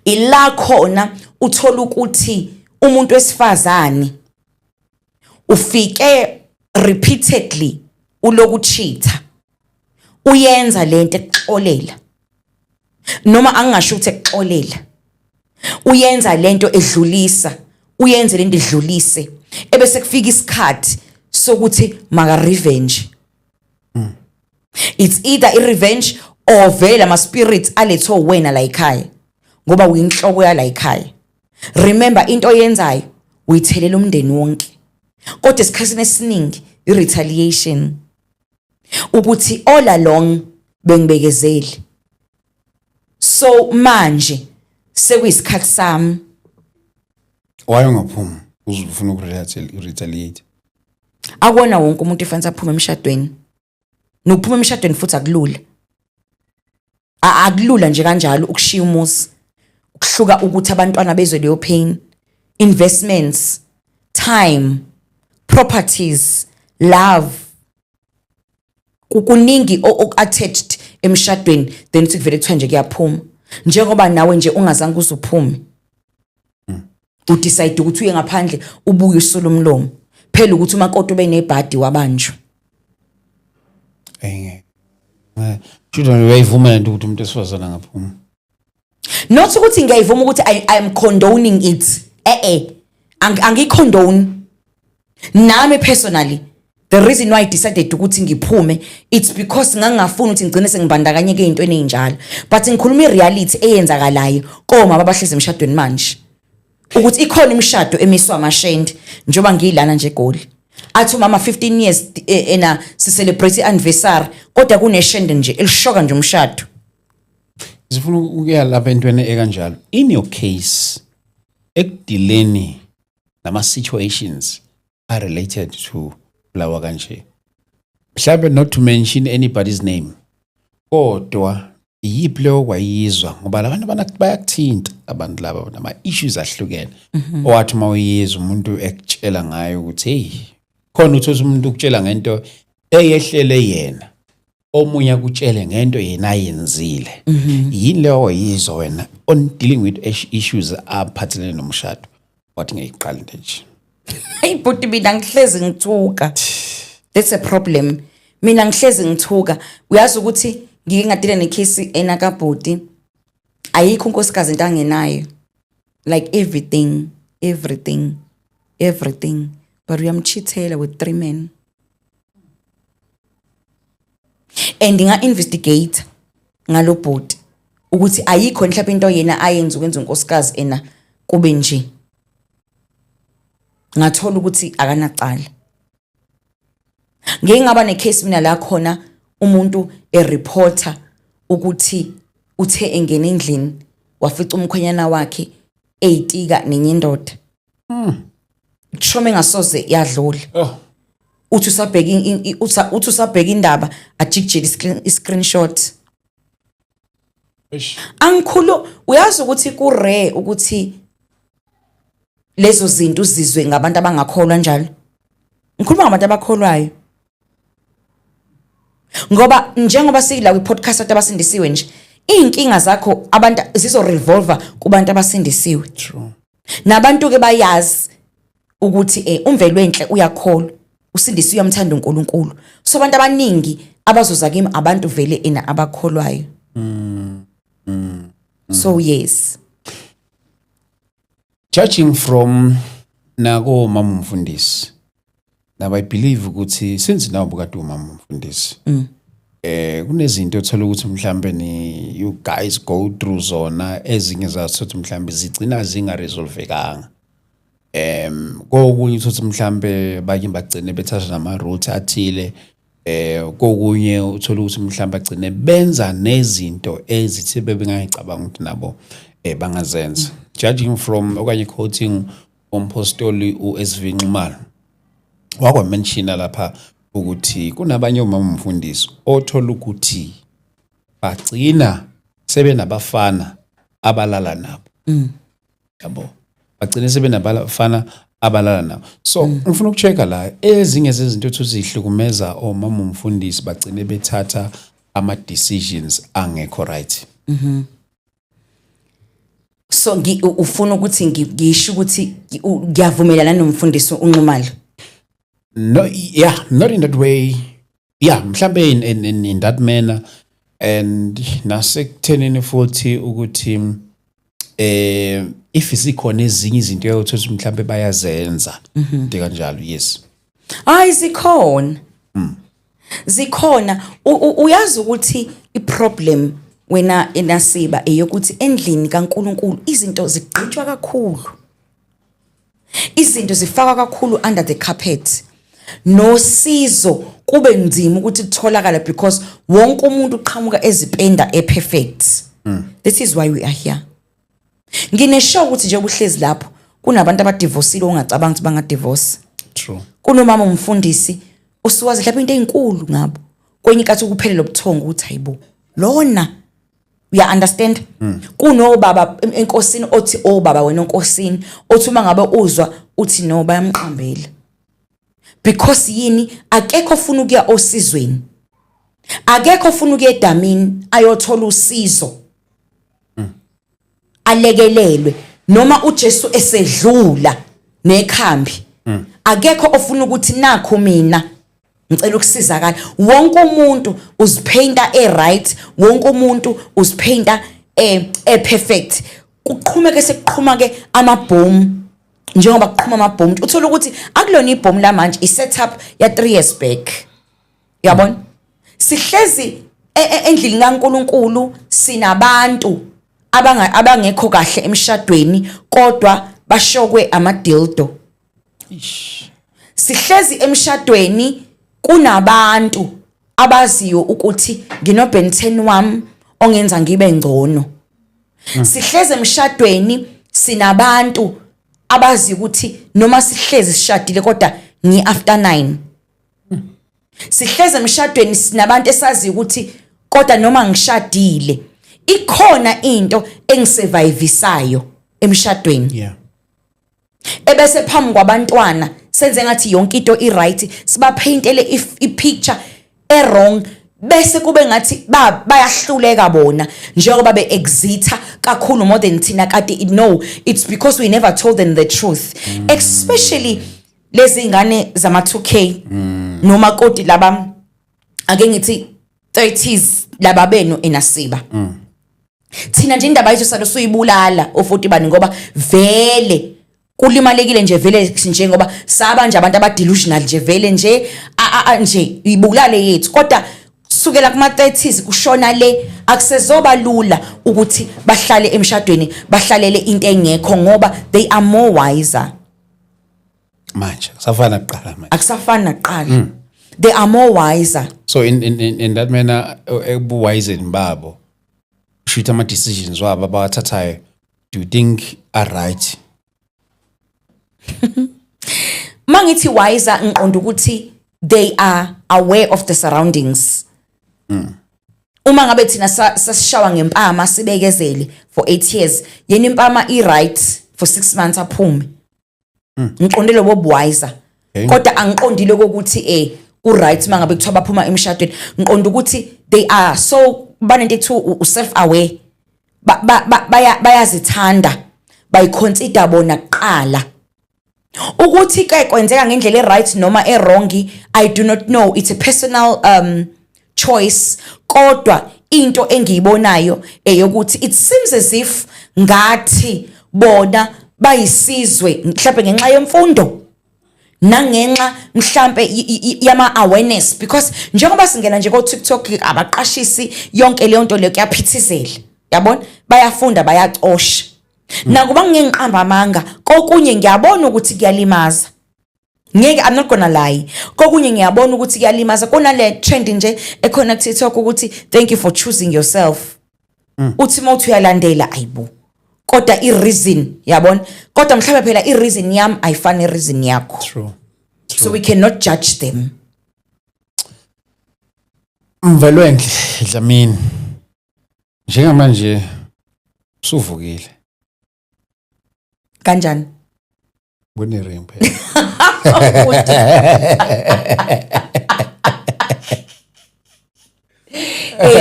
ila khona uthola ukuthi umuntu wesifazane ufike repeatedly ulokuchitha, uyenza lento ekuxolela noma angingasho ukuthi ekuxolela, uyenza lento edlulisa, uyenze lento edlulise ebese kufika isikhathi sokuthi maka revenge. It's either a revenge or vele ama spirits aletho wena la ekhaya ngoba uyinhloko ya la ekhaya. Remember into oyenzayo uyithelela umndeni wonke, kodwa esikhathini esiningi i retaliation ukuthi all along bengibekezeli, so manje sekuyisikhathi sami. Wayo ngaphuma uzufuna retaliate. Akona wonke umuntu efanele aphume emshadweni. Nokuphuma emshadweni futhi akulula. Akulula nje kanjalo ukushiya umuzi, ukuhluka ukuthi abantwana bezwe leyo pain, investments, time, properties, love. Kukuningi attached emshadweni then uthi kuvele kuthiwa nje kuyaphuma. Njengoba nawe nje ungazange uzuphume. Udecide ukuthi uye ngaphandle ubuye usula umlomo. Phela ukuthi umakoti ube nebhadi wabanjwa. Should uyayivumela nje ukuthi umuntu esifazana ngaphuma. Not ukuthi ngiyayivuma ukuthi I am condoning it. Angicondone. Nami personally the reason why I decided ukuthi ngiphume it's because ngangafuna ukuthi ngigcine sengibandakanyeke ezintweni ezinjalo, but ngikhuluma ireality eyenzakalayo koma abahlezi emshadweni manje. Ukuthi ikhona imishado emiswa amashende njoba ngilana nje eGoli. Athi mama 15 years ena si celebrate anniversary kodwa kuneshende nje elishoka nje umshado. Sifuna ukuya lapha entweni ekanjalo. In your case ekudileni nama situations are related to lawa kanje. Mhlawumbe not to mention anybody's name. Kodwa yiphi leyo kwayizwa ngoba labantu bayakuthinta abantu laba nama issues ahlukene. Owathi mawuyizwa umuntu ekutshela ngayo ukuthi hey khona uthola umuntu ukutshela ngento eyehlele yena, omunye akutshele ngento yena ayenzile. Yini leyo wayizwa wena on dealing with issues aphathelene nomshado wathi ngiyiqala nje. Hey but mina ngihlezi ngithuka. That's a problem. Mina ngihlezi ngithuka. Uyazi ukuthi ngike ngadile necase enakabhodi. Ayikho unkosikazi into angenayo. Like everything. But uyamchithela with 3 men. And nga investigate ngalo bhodi ukuthi ayikho mhlawumbe into yena ayenza ukwenza unkosikazi ena kube nje. Ngathola ukuthi akanacala. Ngeke ngaba necase mina la khona umuntu reporter ukuthi uthe engene endlini wafica umkhwenyana wakhe eyitika nenye indoda. Shome ngasoze yadlula. Uthi usabheka indaba ajikjela i-screenshot. Angikhulu uyazi ukuthi ku rare ukuthi lezo zinto uzizwe ngabantu abangakholwa njalo. Ngikhuluma ngabantu abakholwayo. Ngoba njengoba sila kwi-podcast abasindisiwe nje, inkinga zakho abantu zizo revolver kubantu abasindisiwe. True. Nabantu ke bayazi ukuthi umvelo wenhle uyakholwa, usindisi uyamthanda uNkulunkulu. So abantu abaningi abazoza kimi abantu vele ena abakholwayo. So yes. Judging from nako mama umfundisi. Now I believe ukuthi since now bukade umama umfundisi. Kunezinto othola ukuthi mhlambe ni you guys go through zona ezinye zazo ukuthi mhlambe zigcina zinga resolvekanga. Kokunye ukuthi mhlambe bake bagcine bethatha nama route athile kokunye uthola ukuthi mhlambe agcine benza nezinto ezithi bebengayicabanga ukuthi nabo bangazenza. Judging from okanye quoting umpostoli uSV Nxumalo wakwa mention lapha ukuthi kunabanye omama umfundisi othola ukuthi bagcina sebenabafana abalala nabo. Yabo. Bagcina sebenabafana abalala nabo. So ngifuna ukuchecka la ezinye zezinto ezihlukumeza omama umfundisi bagcine bethatha ama decisions angekho right. So ufuna ukuthi ngisho ukuthi ngiyavumelana nomfundisi uNxumalo. No, yeah, not in that way. Yeah, mhlambe in that manner, and nasekuthenini futhi ukuthi if isikhona ezinye izinto eyothola mhlambe bayazenza into kanjalo. Yes. Hayi zikhona. Zikhona uyazi ukuthi iproblem wena eNasiba eyokuthi endlini kaNkuluNkulu izinto zigqitshwa kakhulu. Izinto zifakwa kakhulu under the carpet. Nosizo kube nzima ukuthi kutholakala because wonke umuntu uqhamuka ezipenda perfect. This is why we are here. Nginesho ukuthi nje ubuhlezi lapho kunabantu abadivorceile ongacabanga ukuthi bangadivorce. True. Kunomama umfundisi usuwazi lapha into ezinkulu ngabo. Kwenye kathi ukuphelela ubuthongo ukuthi hayibo. Lona you understand? Kuno baba enkosini othi baba wena enkosini othi uma ngabe uzwa uthi no bayamqambela. Because yini akekho ufuna ukuya osizweni. Akekho ufuna ukuya edamini ayothola usizo. Alekelelwe noma uJesu esedlula nekhambi. Akekho ofuna ukuthi nakho mina ngicela ukusizakala. Wonke umuntu uzipainta right, wonke umuntu uzipainta perfect. Kuqhumeke sekuqhuma amabhomu njengoba kuqhuma amabhomu. Uthola ukuthi akulona ibhomu la manje isetup ya 3 years back. Yabona? Sihlezi endlini kaNkuluNkulu sinabantu abangekho kahle emshadweni kodwa bashokwe amadildo. Sihlezi emshadweni kunabantu abaziyo ukuthi nginoBen 10 wami ongenza ngibe ngcono. Sihlezi emshadweni sinabantu abazi ukuthi noma sihlezi sishadile kodwa ngi after 9. Sihlezi emshadweni sinabantu esazi ukuthi kodwa noma ngishadile ikhona into engisurvivisayo emshadweni. Yeah. Ebese phambi kwabantwana senze ngathi yonke into iright sibapaintele ipicture wrong bese kube ngathi bayahluleka bona njengoba beexita kakhulu more than thina kade. No, it's because we never told them the truth. Especially lezi ingane zama 2K noma kodi laba ake ngithi 30s laba benu eNasiba. Thina nje indaba yethu salo suyibulala o40 bani ngoba vele kulimalekile nje vele njengoba saba nje abantu abadelusional nje vele nje nje ibulale yethu kodwa sukela kuma 30s kushona le akusezoba lula ukuthi bahlale emshadweni bahlalele into engekho ngoba they are more wiser manje kusafana kuqala manje akusafana naqala. They are more wiser. So in that manner ebuwise babo shoot ama decisions wabo abathathayo do you think are right? Mangithi wiser ngiqonda ukuthi they are aware of the surroundings. Uma ngabe thina sasishawa ngempama sibekezele for 8 years yena impama right for 6 months aphume. Ngiqondile bobuwiser. Kodwa angiqondile ukuthi ku right mangabe kuthiwa baphuma emshadweni ngiqonda ukuthi they are so banento self aware bayazithanda bayiconsider bona kuqala ukuthi ke kwenzeka ngendlela right noma wrong, I do not know, it's a personal choice. Kodwa into engiyibonayo eyokuthi it seems as if ngathi bona bayisizwe mhlawumbe ngenxa yemfundo nangenxa mhlambe yama awareness, because njengoba singena nje ko TikTok abaqashisi yonke leyo nto leyo kuyaphithizela, yabona, bayafunda bayacosha. Nakuba ngenqamba amanga kokunye ngiyabona ukuthi kuyalimaza. Ngeke, I'm not gonna lie, kokunye ngiyabona ukuthi kuyalimaza. Kunale trend nje ekhona ku TikTok ukuthi thank you for choosing yourself. Uthi mawuthi uyalandela ayibo, kodwa i-reason, yabona, kodwa mhlawumbe phela i-reason yami ayifani i-reason yakho. True. So we cannot judge them. Mvelwenhle Dlamini, njengamanje usuvukile Kanjani? Bonering phela.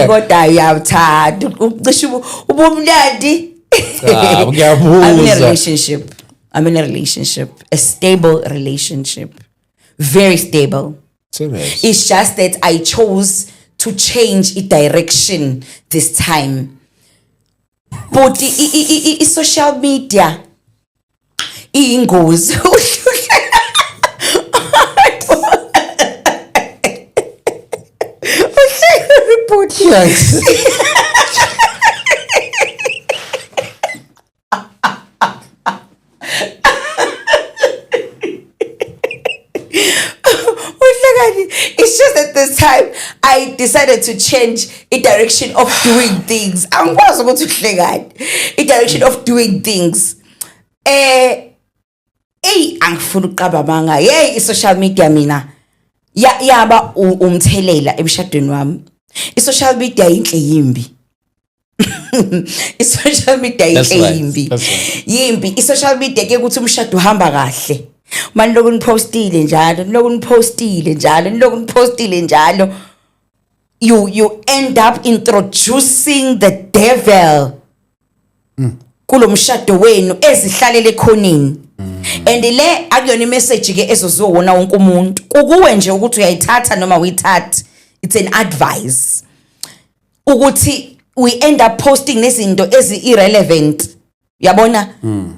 Kodwa uyawuthanda ucishe ubumnandi. I'm in a relationship, a stable relationship, very stable. Serious. It's just that I chose to change its direction this time. But social media, ingozi. Yes. It's just that this time I decided to change a direction of doing things. I'm going to a direction of doing things. Angifuna uqabamanga. Social media mina yaba umthelela emshadweni wami. Social media inhle yimbi. Social media inhle yimbi. Yimbi. Social media ke ukuthi umshado uhamba kahle. Man lokhu nipostile njalo, you end up introducing the devil kulo mshado wenu ezihlalele khoneni. And le akuyona imessage ke ezozona wonke umuntu, kukuwe nje ukuthi uyayithatha noma uyithatha. It's an advice ukuthi we end up posting nezinto irrelevant, yabona,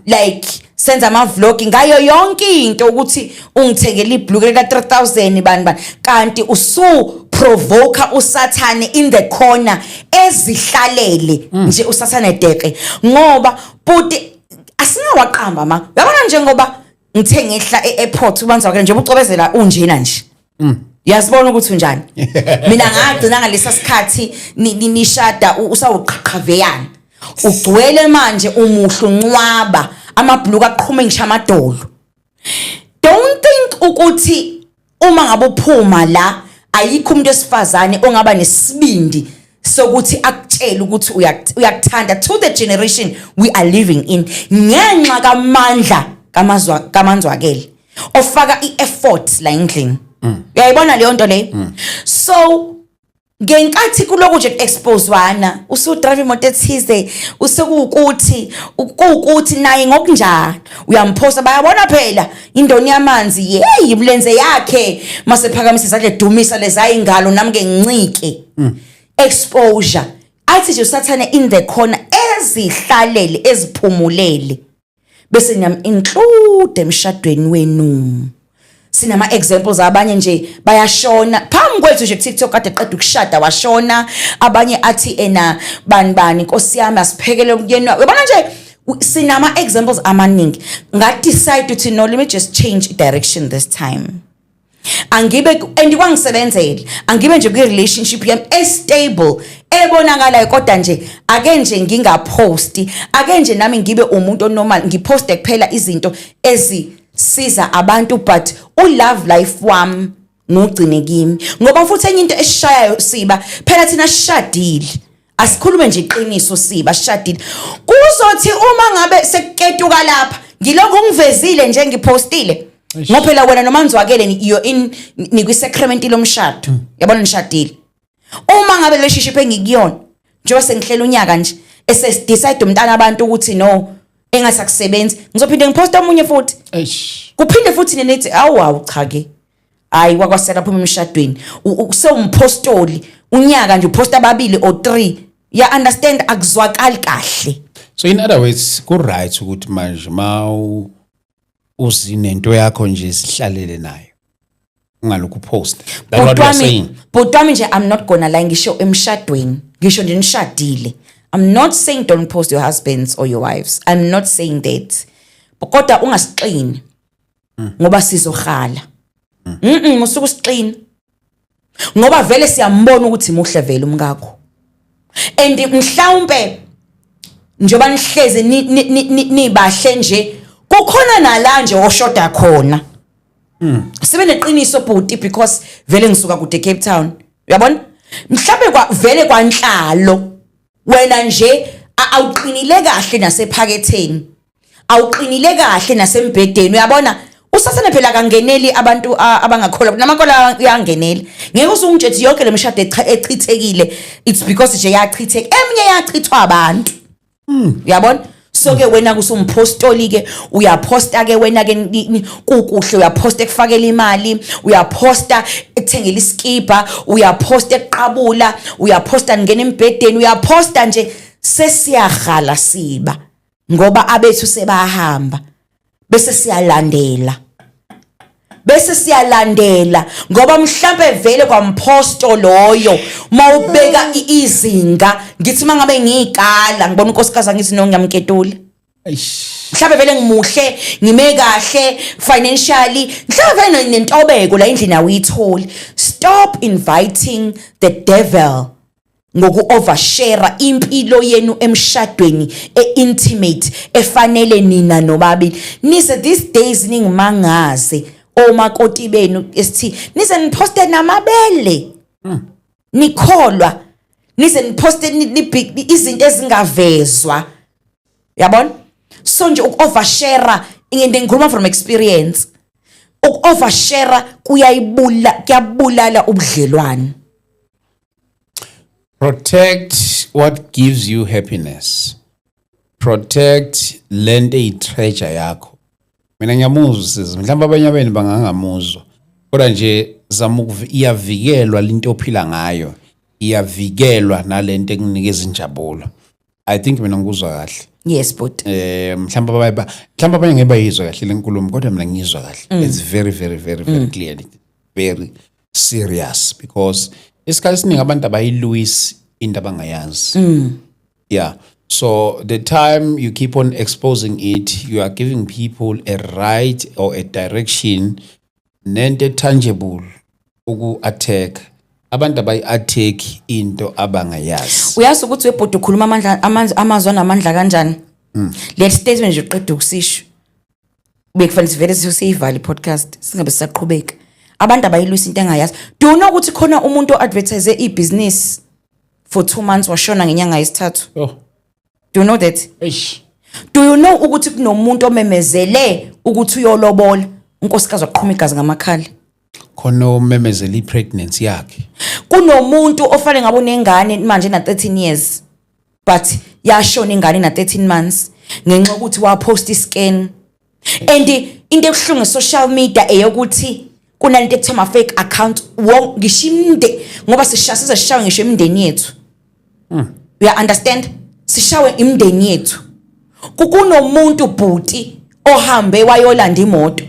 like senza ama vlog ngayo yonke into ukuthi ungithengele ibhluke la 3000 bani kanti usu provoke usathane in the corner ezihlalele nje usathane deke ngoba buti asinawaqamba ma, yabona njengoba ngithe ngehla e-airport ubanza ke nje ucobezela unjena nje. Uyasibona ukuthi unjani. Mina ngagcina ngalesa sikhathi nishada usawuqhaqhaveyana ugcwele manje umuhlu unqwaba amabhluku aqhume ngisha amadolo. Don't think ukuthi uma ngabe uphuma la ayikho umuntu esifazane ongaba nesibindi sokuthi akutshela ukuthi uyakuthanda to the generation we are living in ngenxa kamandla kamanzwakele ofaka i-effort la endlini. Uyayibona leyo nto leyo. So ngenkathi kuloku nje expose wana usudrive imoto ethize usekuukuthi naye ngokunjani uyamphosa bayabona phela indoni yamanzi imlenze yakhe mase phakamisa izandla dumisa leza ingalo nami ke ngincike. Exposure athi nje usathane in the corner ezihlalele eziphumulele bese nyam include emshadweni wenu. Sinama examples abanye nje bayashona phambi kwethu nje TikTok kade eqeda ukushada washona, abanye athi ena bani Nkosi yami asiphekele umyeni. Uyabona nje sinama examples amaningi. Nga decide to no, let me just change direction this time. Angibe andikwangisebenzele angibe nje ku relationship yami stable ebonakalayo kodwa nje ake nje ngingaposti ake nje nami ngibe umuntu normal ngiposte kuphela izinto siza abantu but love life wami ngugcine kimi ngoba futhi enye into esishayayo Siba phela thina sishadile asikhulume nje iqiniso Siba sishadile kuzothi uma ngabe sekuketuka lapha ngiloko ngivezile nje ngipostile ngoba phela wena nomanzwakele you're in nikwi-sacrament lomshado yabona nishadile uma ngabe relationship engikuyona njengoba sengihlela unyaka nje decide umntana abantu ukuthi no engathi akusebenzi ngizophinde ngiposta omunye futhi eish kuphinde futhi nenethi awu cha ke hayi kwakwasela phuma emshadweni usewumpostoli unyaka nje uposta ababili or 3 ya understand akuzwakali kahle. So in other words ku right ukuthi manje uzinento yakho nje sihlalele nayo ungalokhu post. That's what you're saying. But nje I'm not gonna lie ngisho emshadweni ngisho nje nishadile. I'm not saying don't post your husbands or your wives. I'm not saying that. Kodwa ungasiqini ngoba sizoghala. Musuku siqini. Ngoba vele siyambona ukuthi muhle vele umkakho. And mhlawumbe njoba nihleze nibahle nje kukhona nala nje oshoda khona. Sibe neqiniso bhuti because vele ngisuka kude Cape Town. Uyabona? Mhlawumbe vele kwanhlalo wena nje awuqinile kahle nasephaketheni. Awuqinile kahle nasembhedeni. Uyabona? Usasana phela kangeneli abantu abangakholwa namakhola uyangenela. Ngeke usungitshethi yonke lemshado echithekile it's because nje yachitheka. Eminye yachithwa abantu. Uyabona? So ke wena kusumpostoli ke uyaposta ke wena ke kukuhle uyaposta ekufakela imali uyaposta ekuthengela iskipa uyaposta eqabula uyaposta ngene embedeni uyaposta nje sesiyaghala siba ngoba abethu sebahamba bese siyalandela ngoba mhlambe vele kwamposto loyo mawubeka izinga ngithi mangabe ngikala ngibona unkosikazi ngithi no ngiyamketula mhlambe vele ngimuhle ngime kahle financially mhlambe vele nentobeko la endlini awuyitholi. Stop inviting the devil ngoku overshare impilo yenu emshadweni eintimate efanele nina nobabili nise these days ningimangaze omakoti benu esithi nize niposte namabele nikholwa nize niposte izinto ezingavezwa yabona. So nje ukovershare ngende ngikhuluma from experience ukovershare kuyabulala ubudlelwane. Protect what gives you happiness. Protect lento eyitreasure yakho. Mina ngiyamuzwa sizi mhlawumbe abanye abeni bangangamuzwa kodwa nje zama iyavikelwa into ophila ngayo iyavikelwa nalento ekunikeza injabulo. I think mina ngikuzwa kahle. Yes but mhlawumbe abanye ngeke bayizwa kahle lenkulumo kodwa mina ngiyizwa kahle. It's very clear, very serious because isikhathi esiningi abantu abayilwisi into abangayazi. Yeah. So the time you keep on exposing it, you are giving people a right or a direction nente tangible uku attack. Abantu abayi-attack into abangayazi. Uyazi ukuthi webhodi ukhuluma amazwi amandla kanjani? Let statement nje uqeda ukusisho. Bekufanele sivele siyivale podcast singabe sisaqhubeka. Abantu abayilwisa into engayazi. Do you know ukuthi khona umuntu oadvertise i-business for 2 months washona ngenyanga yesithathu? Oh. Do you know that? Eish. Do you know ukuthi kunomuntu omemezele ukuthi uyolobola unkosikazi waqhuma igazi ngamakhala? Khona omemezele ipregnancy yakhe. Kunomuntu ofane ngabe unengane manje na 13 years but yashona ingane na 13 months ngenxa ukuthi wapost iscan. And into ebuhlungu social media eyokuthi kunalento ekuthiwa fake account ngishimde ngoba sishasiza sishawe ngisho imindeni yethu. You understand? Sishawe imindeni yethu. Kunomuntu bhuti ohambe wayolanda imoto.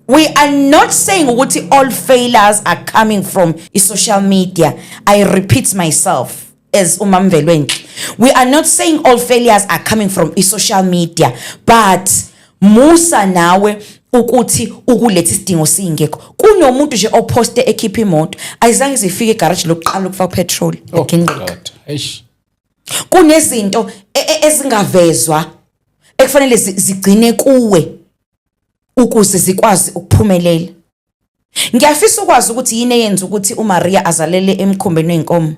We are not saying ukuthi all failures are coming from social media. I repeat myself as umamvelweni. We are not saying all failures are coming from social media, but musa nawe ukuthi ukuletha isidingo singekho. Kunomuntu nje oposte ekhipha imoto ayizange zifike egarage lokuqala ukufaka petrol ekhindeka. Eish. Kunezinto ezingavezwa ekufanele zigcine kuwe ukuze zikwazi ukuphumelela. Ngiyafisa ukwazi ukuthi yini eyenza ukuthi uMaria azalele emkhombeni wenkomo.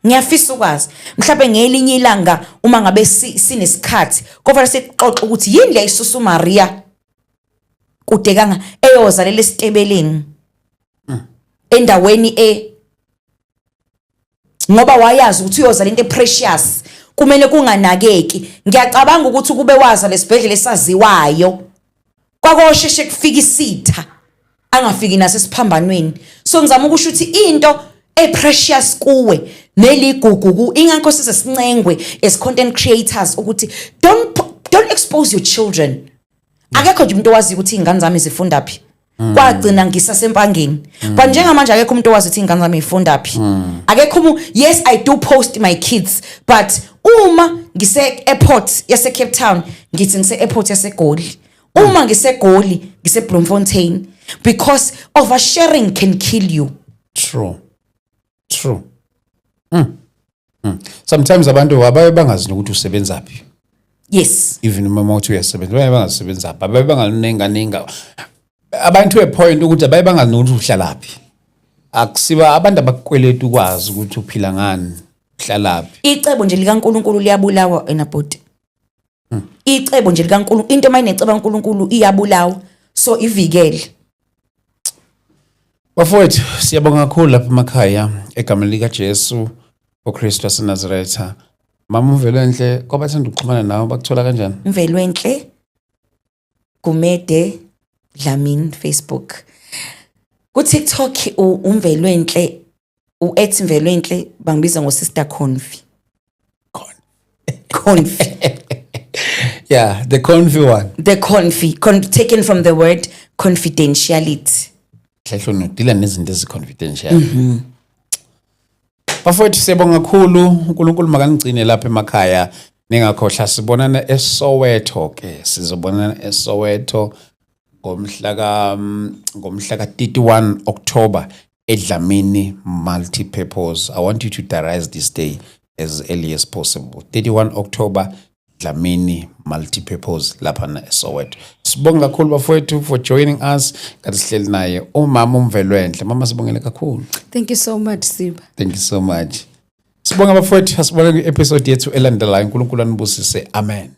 Ngiyafisa ukwazi mhlawumbe ngelinye ilanga uma ngabe sinesikhathi kufanele sixoxe ukuthi yini le isusu uMaria kude kanga eyozalela esitebeleni endaweni ngoba wayazi ukuthi uyozala into precious kumele kunganakeki. Ngiyacabanga ukuthi kube waza lesibhedlela esaziwayo kwakosheshe kufika isitha angafiki nasesiphambanweni. So ngizama ukusho ukuthi into precious kuwe neligugu ingakho sisesinengwe as content creators ukuthi don't expose your children. Akekho nje umuntu owazi ukuthi ingane zami zifunda phi. Kwagcina ngisasempangeni. But njengamanje akekho umuntu owazi ukuthi ingane zami ifunda phi. Akekho yes I do post my kids but uma ngise airport yase Cape Town ngithi ngise airport yase Goli. Uma ngise Goli ngise Bloemfontein because oversharing can kill you. True. Sometimes abantu abaye bangazi ukuthi usebenza phi. Yes. Even uma uthi uyasebenza baye bangasebenza phi. Abaye bangalinenga. Abantu epoint ukuthi abaye bangazi ukuthi uhlala phi. Akusiba abantu abakweleta ukwazi ukuthi uphila ngani, uhlala phi. Icebo nje likaNkuluNkulu liyabulawa enabhodi. Icebo nje likaNkuluNkulu into mayineceba kaNkuluNkulu iyabulawa. So ivikele. Bafowethu siyabonga kakhulu lapha emakhaya egameni lika Jesu uKristu waseNazaretha. Mama Mvelwenhle kwabathanda ukuxhumana nawe bakuthola kanjani? Mvelwenhle Gumede Dlamini Facebook. Ku TikTok uMvelwenhle @Mvelwenhle bangibiza ngo Sister Confi. Confi. Yeah, the Confi one. The Confi taken from the word confidentiality. Hlehlo nodila nezinto eziconfidential. Bafowethu siyabonga kakhulu uNkulunkulu makanigcine lapha emakhaya ningakhohla sibonana eSoweto ke sizobonana eSoweto ngomhla ka 31 October eDlamini multi-purpose. I want you to diarize this day as early as possible. 31 October Dlamini multi-purpose lapha na eSoweto. Sibonga kakhulu bafowethu for joining us. Kanti sihleli naye umama uMvelwenhle. Mama sibongele kakhulu. Thank you so much, Siba. Thank you so much. Sibonga bafowethu, asibona ku episode yethu elandelayo. uNkulunkulu anibusise. Amen.